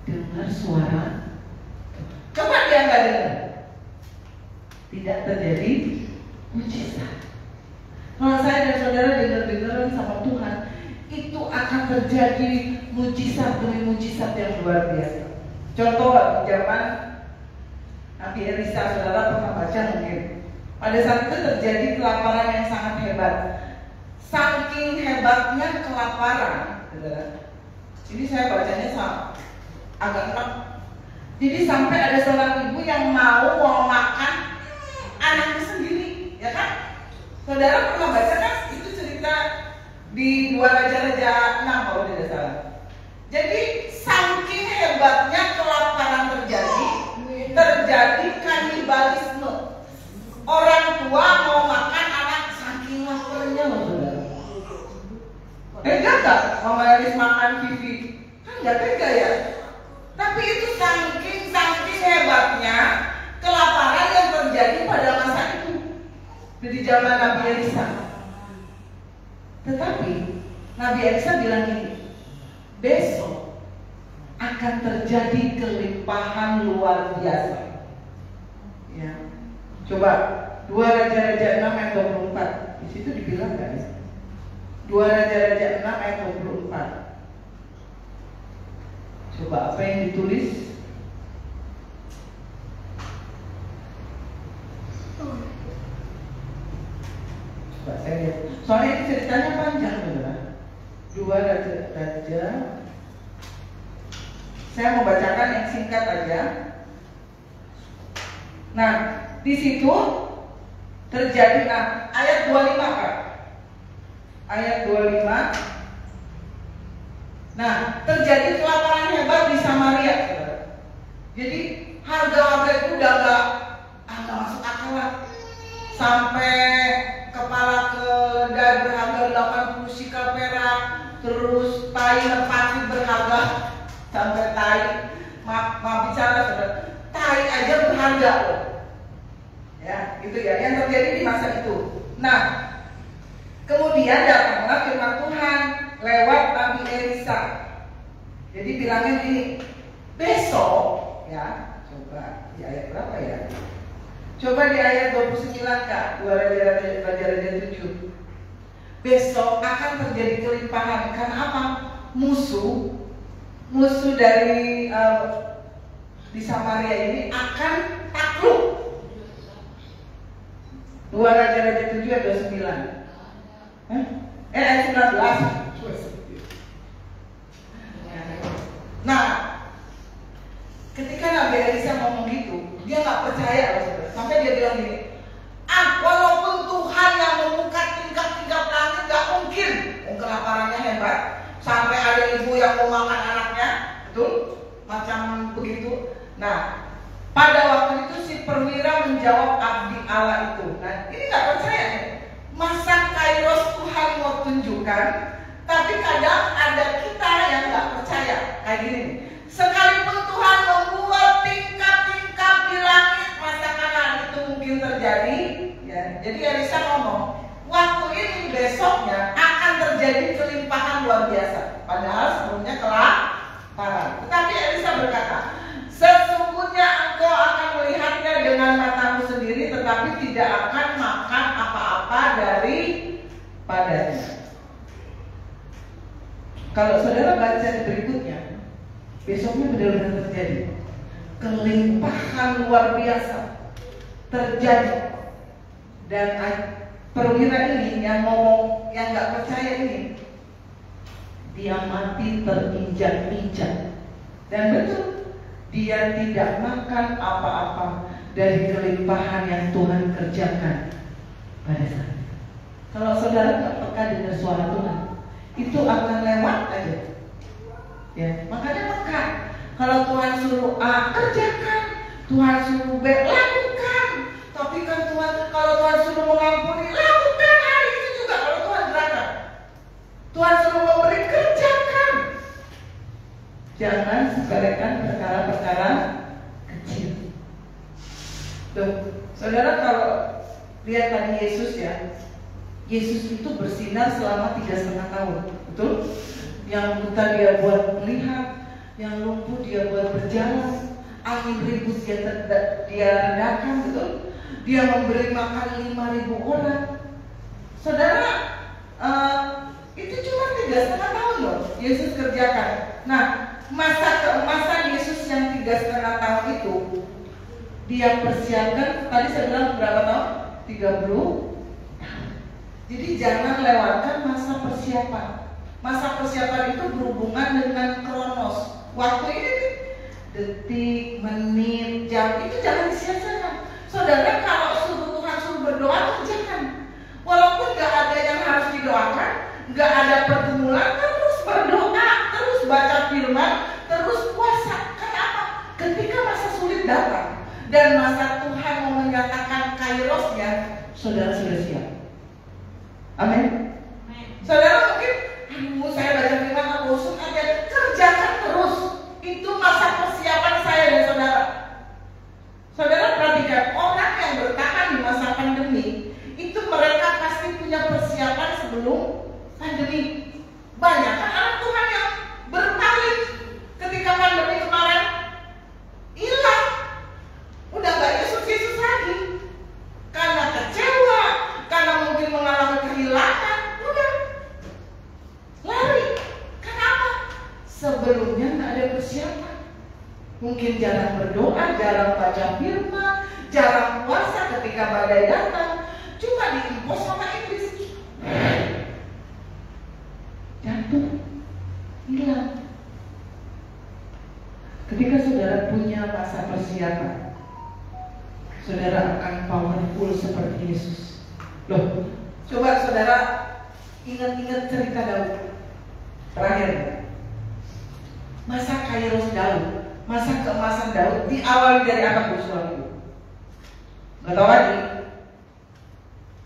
Dengar suara. Coba dia nggak dengar, tidak terjadi mujizat. Kalau saya dan saudara dengar-dengaran sama Tuhan, itu akan terjadi mujizat demi mujizat yang luar biasa. Contoh zaman Nabi Elisa, saudara pernah baca mungkin. Pada saat itu terjadi kelaparan yang sangat hebat. Saking hebatnya kelaparan, saudara. Ini saya bacanya agak enak. Jadi sampai ada seorang ibu yang mau makan anaknya sendiri, ya kan? Saudara pernah baca kan? Itu cerita di 2 Raja-Raja 6 kalau tidak salah. Jadi saking hebatnya kelaparan terjadi kanibalisme. Orang tua mau makan anak saking laparnya, saudara. Tega gak Mama Elis makan Vivi? Kan gak tega ya. Tapi itu saking hebatnya kelaparan yang terjadi pada masa itu di zaman Nabi Elisa. Tetapi Nabi Elisa bilang ini, besok akan terjadi kelimpahan luar biasa. Ya, coba 2 Raja-Raja 6 ayat 24. Di situ dibilang guys. 2 Raja-Raja 6 ayat 24. Coba apa yang ditulis? Coba saya lihat. Soalnya ini ceritanya panjang, saudara. 2 Raja. Saya mau bacakan yang singkat aja. Nah, di situ Terjadi, nah ayat 25 Kak. Ayat 25. Nah, terjadi kelaparan hebat di Samaria. Jadi harga-harga itu udah nggak masuk akal lah. Sampai kepala keledai berharga 80 sikal perak, terus tai merpati berharga sampai tai. Maaf bicara saudara, tai aja berharga loh. Ya, itu ya yang terjadi di masa itu. Nah, kemudian datanglah firman Tuhan lewat Nabi Elisa. Jadi bilangnya gini, besok ya, coba di ayat berapa ya? Coba di ayat 29 Kak, 2 Raja-Raja 7. Besok akan terjadi kelimpahan. Karena apa? Musuh dari di Samaria ini akan takluk. 2 Raja-Raja 7 ayat 29. Ayat 19. Nah, ketika Nabi Elisa ngomong gitu, dia nggak percaya loh, sampai dia bilang gini, walaupun Tuhan yang membuka tingkap-tingkap langit, nggak mungkin. Kelaparannya hebat, sampai ada ibu yang mau makan anaknya, betul? Macam begitu. Nah, pada waktu itu si perwira menjawab abdi Allah itu. Nah, ini nggak percaya nih. Masa kairos Tuhan mau tunjukkan, tapi kadang ada kita yang nggak percaya. Kayak gini, sekalipun Tuhan membuat tingkap-tingkap di langit, masa kanan itu mungkin terjadi. Ya, jadi Elisa ngomong, waktu ini besoknya akan terjadi kelimpahan luar biasa. Padahal sebelumnya kelaparan. Tetapi Elisa berkata, sesungguhnya engkau akan melihatnya dengan matamu sendiri, tetapi tidak akan makan apa-apa daripadanya. Kalau saudara baca berikutnya, besoknya benar-benar terjadi kelimpahan luar biasa terjadi. Dan perwira ini yang ngomong, yang nggak percaya ini, dia mati terinjak-injak. Dan betul, dia tidak makan apa-apa dari kelimpahan yang Tuhan kerjakan pada saat itu. Kalau saudara nggak peka dengar suara Tuhan, itu akan lewat aja. Ya, makanya peka. Kalau Tuhan suruh A, kerjakan. Tuhan suruh B, lakukan. Tapi kan Tuhan, kalau Tuhan suruh mengampuni, lakukan hari itu juga. Kalau Tuhan gerakan, Tuhan suruh memberi, kerjakan. Jangan sepelekan perkara-perkara kecil. Tuh, saudara kalau lihat tadi Yesus ya, Yesus itu bersinar selama 3,5 tahun, betul? Yang buta dia buat melihat, yang lumpuh dia buat berjalan, angin ribut dia rendahkan, betul? Dia memberi makan 5.000 orang. Saudara, itu cuma 3,5 tahun loh Yesus kerjakan. Nah, masa Yesus yang 3,5 tahun itu dia persiapkan, tadi saya bilang berapa tahun? 30. Jadi jangan lewatkan masa persiapan. Masa persiapan itu berhubungan dengan kronos. Waktu ini detik, menit, jam itu jangan disia-siakan. Saudara kalau Tuhan suruh berdoa, kerjakan. Walaupun gak ada yang harus didoakan, gak ada pergumulan, terus berdoa, terus baca firman, terus puasa. Kenapa? Ketika masa sulit datang dan masa Tuhan mau menyatakan kairosnya, saudara sudah siap. Amin. Saudara mungkin, saya baca firman bosan aja, kerjakan terus. Itu masa persiapan saya dan saudara. Saudara perhatikan, orang yang bertahan di masa pandemi, itu mereka pasti punya persiapan sebelum pandemi. Banyak kan anak Tuhan yang berpaling ketika pandemi kemarin, hilang, udah gak Yesus lagi, karena kecewa, karena mungkin mengalami kehilangan, udah lari. Kenapa? Sebelumnya gak ada persiapan. Mungkin jarang berdoa, jarang baca firman, jarang puasa ketika badai datang, cuma diimpos sama iblis. Jatuh, hilang. Ketika saudara punya masa persiapan, saudara akan powerful seperti Yesus. Loh, coba saudara ingat-ingat cerita Daud. Terakhir, masa kairos Daud, masa keemasan Daud diawali dari apa suami? Gak tahu lagi.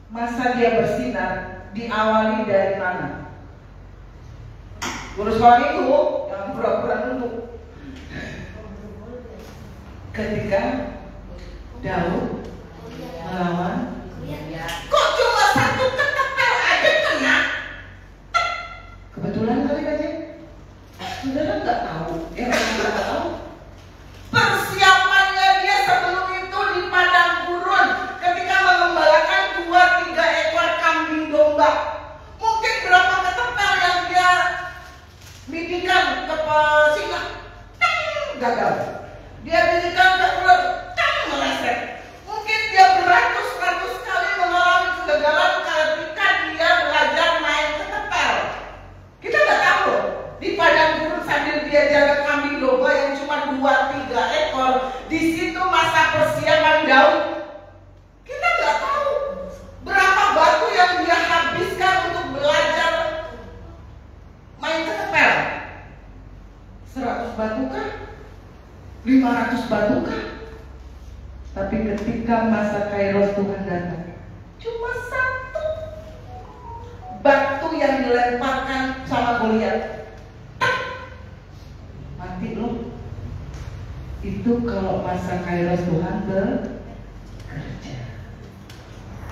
Masa dia bersinar diawali dari mana? Urus orang itu yang pura-pura nunduk. Ketika Daud melawan, kok cuma satu ketepel aja kena? Kebetulan kali aja. Saudara nggak tahu, orang nggak tahu. Persiapannya dia sebelum itu di padang gurun, ketika mengembalakan 2-3 ekor kambing domba. Mungkin berapa ketepel yang dia bidikan ke singa, gagal. Dia bidikan ke ular, meleset. Mungkin dia beratus-ratus kali mengalami kegagalan ketika dia belajar main ketepel. Kita nggak tahu di padang gurun sambil dia jaga kambing domba yang cuma 2-3 ekor. Di situ masa persiapan Daud. Kita nggak tahu berapa batu yang dia habiskan untuk belajar main ketepel. 100 batu kah? 500 batu kah? Tapi ketika masa kairos Tuhan datang, cuma satu batu yang dilemparkan sama Goliat, mati loh. Itu kalau masa kairos Tuhan bekerja.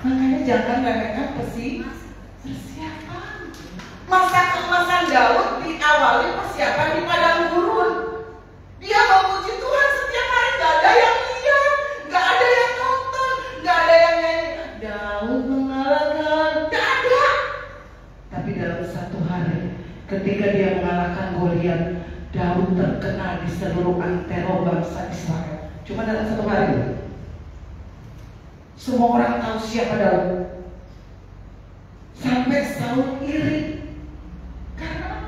Makanya jangan remehkan persiapan. Masa keemasan Daud diawali persiapan di padang gurun. Dia memuji Tuhan setiap hari, gak ada yang lihat, gak ada yang nonton, gak ada yang nyanyi Daud mengalahkan, gak ada. Tapi dalam satu hari, ketika dia mengalahkan Goliat, Daud terkenal di seluruh antero bangsa Israel. Cuma dalam satu hari, semua orang tahu siapa Daud. Sampai Saul iri. Karena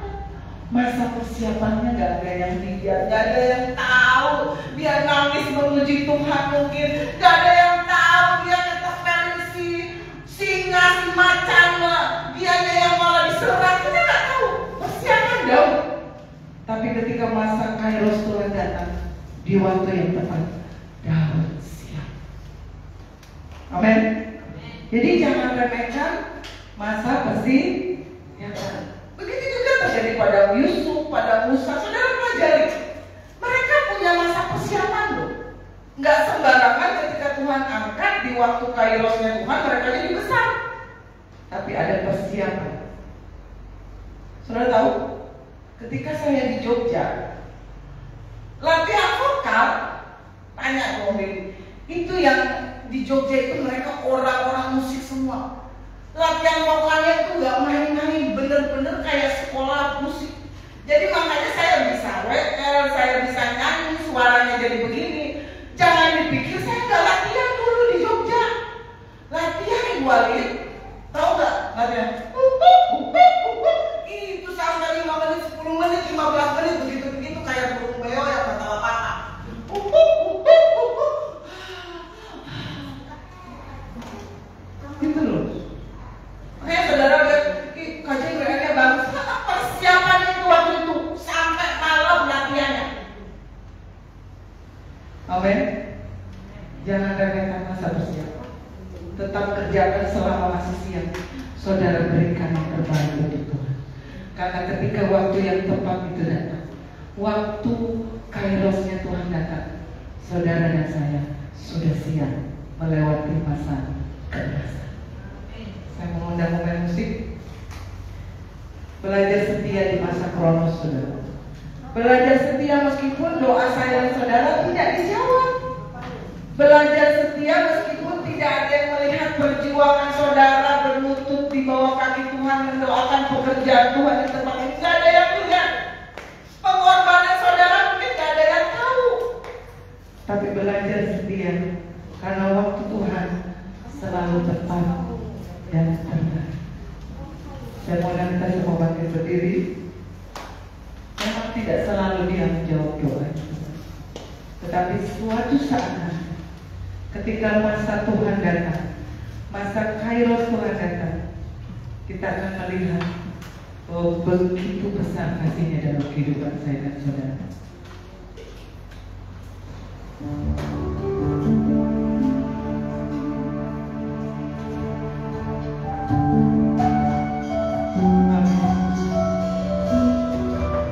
masa persiapannya gak ada yang lihat, gak ada yang tahu. Dia nangis memuji Tuhan mungkin, gak ada yang tahu dia ketepelin si singa, si macan, dianya yang malah diserang. Kita gak tahu persiapan Daud. Tapi ketika masa kairos Tuhan datang, di waktu yang tepat, Daud siap. Amin. Jadi jangan remehkan masa persiapan. Begitu juga terjadi pada Yusuf, pada Musa. Saudara pelajari, mereka punya masa persiapan loh. Nggak sembarangan ketika Tuhan angkat di waktu kairosnya Tuhan mereka jadi besar. Tapi ada persiapan. Saudara tahu, ketika saya di Jogja latihan vokal, tanya dong, itu yang di Jogja itu mereka orang-orang musik semua. Latihan vokalnya itu nggak main-main, bener-bener kayak sekolah musik. Jadi makanya saya bisa WL, saya bisa nyanyi, suaranya jadi begini. Jangan dipikir saya nggak latihan dulu di Jogja. Latihan Ibu Alin, tahu nggak latihan? Itu sampai 5 menit, 10 menit, 15 menit begitu-begitu kayak burung beo yang ketawa patah. Gitu loh. Makanya saudara lihat kajian WL-nya bagus. Persiapan itu waktu itu sampai malam latihannya. Amin. Jangan remehkan masa persiapan. Tetap kerjakan selama masih siang. Saudara berikan yang terbaik untuk Tuhan. Karena ketika waktu yang tepat itu datang, waktu kairosnya Tuhan datang, saudara dan saya sudah siap melewati masa keemasan. Saya mengundang pemain musik. Belajar setia di masa kronos, saudara. Belajar setia meskipun doa saya dan saudara tidak dijawab. Belajar setia meskipun tidak ada yang melihat perjuangan saudara berlutut di bawah kaki Tuhan, mendoakan pekerjaan Tuhan di tempat ini. Tidak ada yang lihat. Pengorbanan saudara mungkin tidak ada yang tahu. Tapi belajar setia karena waktu Tuhan selalu tepat dan terbaik. Saya mau kita semua bangkit berdiri. Memang tidak selalu dia menjawab doa, tetapi suatu saat ketika masa Tuhan datang, masa Kairos Tuhan datang, kita akan melihat bahwa begitu besar kasihnya dalam kehidupan saya dan saudara.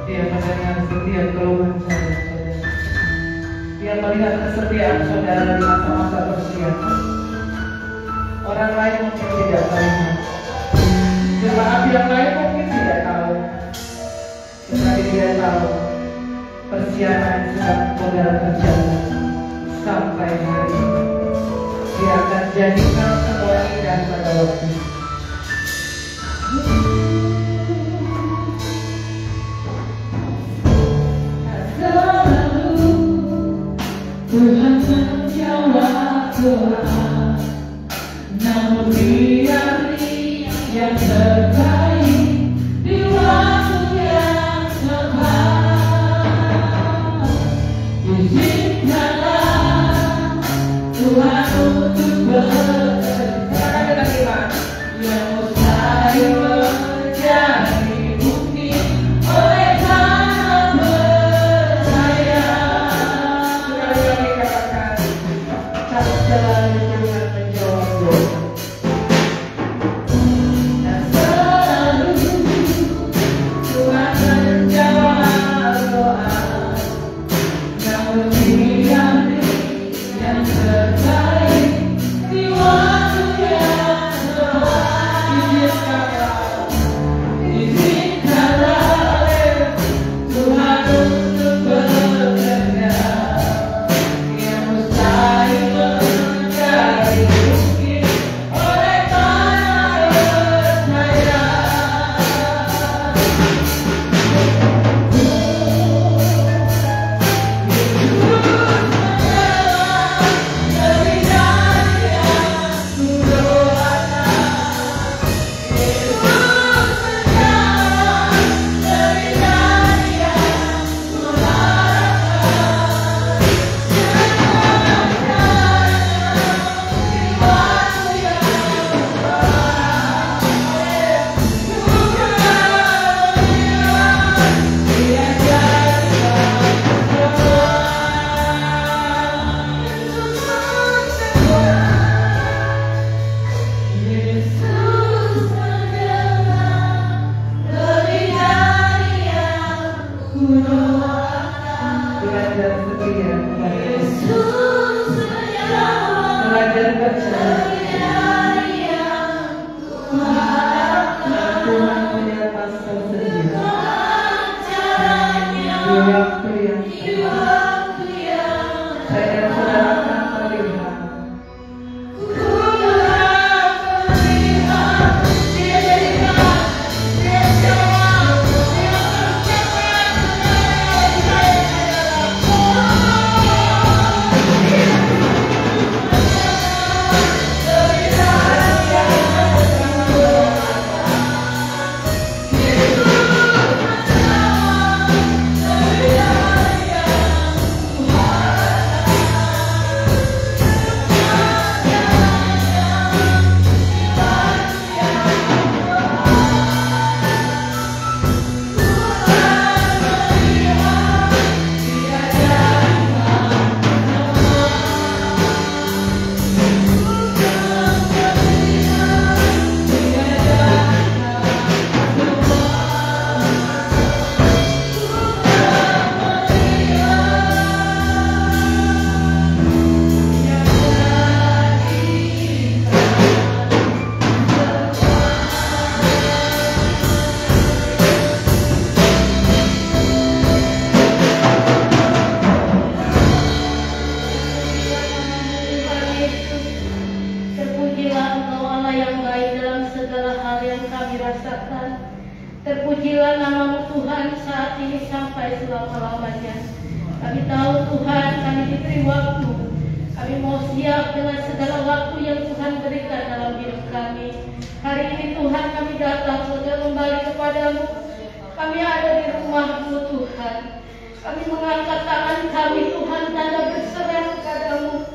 Dia mendengar setiap keluhan saya, saudara. Dia melihat kesetiaan saudara di masa-masa persiapan. Orang lain mungkin tidak melihat, jemaat yang lain mungkin tidak tahu, tetapi dia tahu persiapan sedang saudara berjalan sampai hari ini. Dia akan jadikan semua indah pada waktu. Tuhan menjawab doa, namun Dia yang terbaik di waktu yang tepat. Izinkanlah Tuhan untuk bekerja yang mustahil menjadi mungkin oleh karena percaya. Sekali lagi katakan, tak selalu Tuhan menjawab doa. Terpujilah nama Tuhan saat ini sampai selama-lamanya. Kami tahu Tuhan, kami diberi waktu. Kami mau siap dengan segala waktu yang Tuhan berikan dalam hidup kami. Hari ini Tuhan kami datang untuk kembali kepadamu. Kami ada di rumah-Mu Tuhan. Kami mengangkat tangan kami Tuhan tanda berserah kepadamu.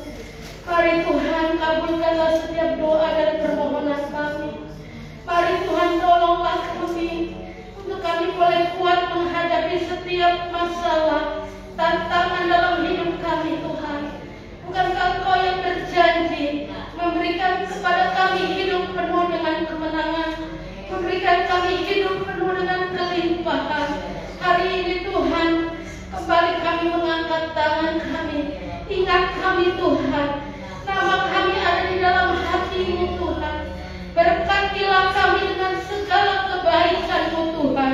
Mari Tuhan kabulkanlah setiap doa dan permohonan kami. Mari Tuhan tolonglah kami untuk kami boleh kuat menghadapi setiap masalah, tantangan dalam hidup kami Tuhan. Bukankah Engkau yang berjanji memberikan kepada kami hidup penuh dengan kemenangan, memberikan kami hidup penuh dengan kelimpahan. Hari ini Tuhan, kembali kami mengangkat tangan kami. Ingat kami Tuhan, nama kami ada di dalam hati-Mu Tuhan. Berkatilah kami dengan segala kebaikan-Mu Tuhan,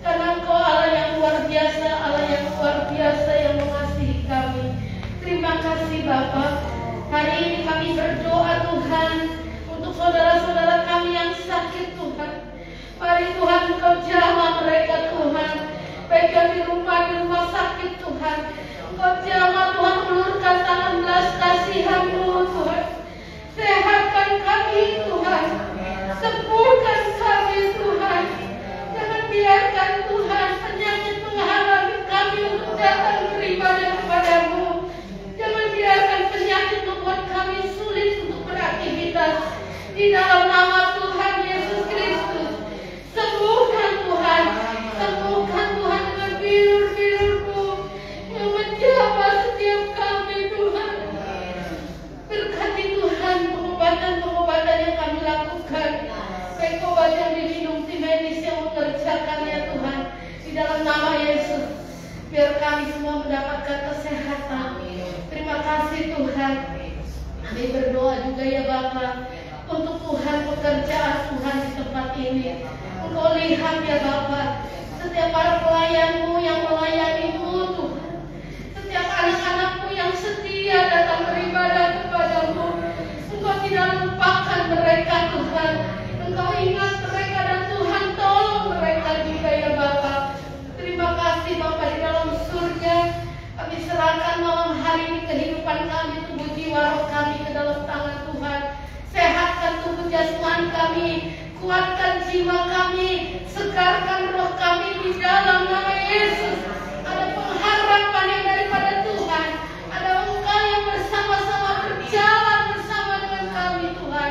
karena Engkau Allah yang luar biasa, Allah yang luar biasa yang mengasihi kami. Terima kasih Bapa. Hari ini kami berdoa Tuhan untuk saudara-saudara kami yang sakit Tuhan. Mari Tuhan Engkau jamah mereka Tuhan, baik yang di rumah sakit Tuhan. Engkau jamah Tuhan, ulurkan tangan belas kasihan-Mu Tuhan. Sehatkan kami Tuhan, sembuhkan kami Tuhan. Jangan biarkan Tuhan penyakit menghalangi kami untuk datang beribadah kepada-Mu. Jangan biarkan penyakit membuat kami sulit untuk beraktivitas. Di dalam nama Tuhan Yesus Kristus, sembuhkan Tuhan, sembuhkan Tuhan dengan bilur-bilur-Mu yang menjamah setiap kami Tuhan. Berkati Tuhan pengobatan-pengobatan yang kami lakukan, baik obat yang diminum, tim medis yang mengerjakannya Tuhan. Di dalam nama Yesus, biar kami semua mendapatkan kesehatan. Terima kasih Tuhan. Kami berdoa juga ya Bapa, untuk Tuhan pekerjaan Tuhan di tempat ini. Engkau lihat ya Bapa, setiap para pelayan-Mu yang melayani-Mu Tuhan, setiap anak-anak-Mu yang setia datang beribadah kepada-Mu. Engkau tidak lupakan mereka Tuhan. Engkau ingat mereka dan Tuhan tolong mereka juga ya Bapa. Terima kasih Bapa di dalam surga. Kami serahkan malam hari ini kehidupan kami, tubuh jiwa roh kami ke dalam tangan Tuhan. Sehatkan tubuh jasmani kami, kuatkan jiwa kami, segarkan roh kami di dalam nama Yesus. Ada pengharapan yang daripada Tuhan, ada Engkau yang bersama-sama berjalan bersama dengan kami Tuhan,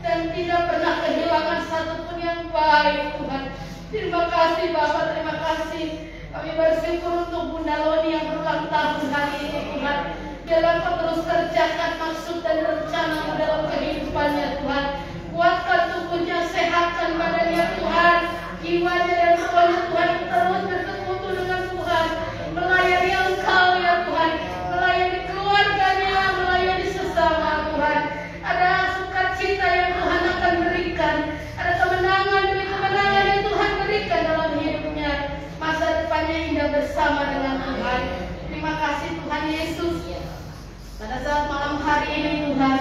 dan tidak pernah kehilangan satupun yang baik Tuhan. Terima kasih Bapa, terima kasih. Kami bersyukur untuk Bunda Loni yang berulang tahun hari ini Tuhan. Biarlah Kau terus kerjakan maksud dan rencana-Mu dalam kehidupannya Tuhan. Kuatkan tubuhnya, sehatkan badannya Tuhan, jiwanya dan rohnya Tuhan, terus bersekutu dengan Tuhan, melayani Engkau ya Tuhan, melayani keluarganya, melayani sesama Tuhan. Ada sukacita yang Tuhan akan berikan, ada kemenangan demi kemenangan yang Tuhan berikan dalam hidupnya. Masa depannya indah bersama dengan Tuhan. Terima kasih Tuhan Yesus. Pada saat malam hari ini Tuhan,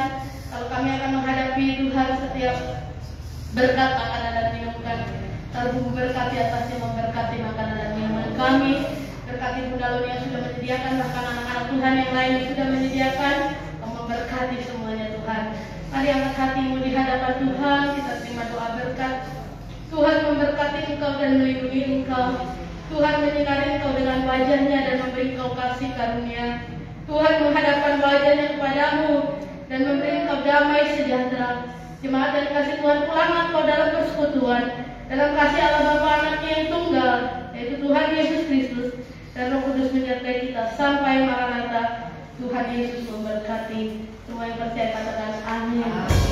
kalau kami akan menghadapi Tuhan setiap berkat makanan dan minuman, Tuhan berkati atasnya, memberkati makanan dan minuman kami. Berkati Bunda Loni yang sudah menyediakan, bahkan anak-anak Tuhan yang lain yang sudah menyediakan, memberkati semuanya Tuhan. Mari angkat hatimu di hadapan Tuhan, kita terima doa berkat. Tuhan memberkati engkau dan melindungi engkau. Tuhan menyinari engkau dengan wajah-Nya dan memberi engkau kasih karunia. Tuhan menghadapkan wajah-Nya kepadamu dan memberi engkau damai sejahtera. Jemaat dan kasih Tuhan, pulanglah engkau dalam persekutuan, dalam kasih Allah Bapa Anaknya yang tunggal, yaitu Tuhan Yesus Kristus, dan Roh Kudus menyertai kita sampai Maranatha. Tuhan Yesus memberkati. Semua yang percaya katakan amin.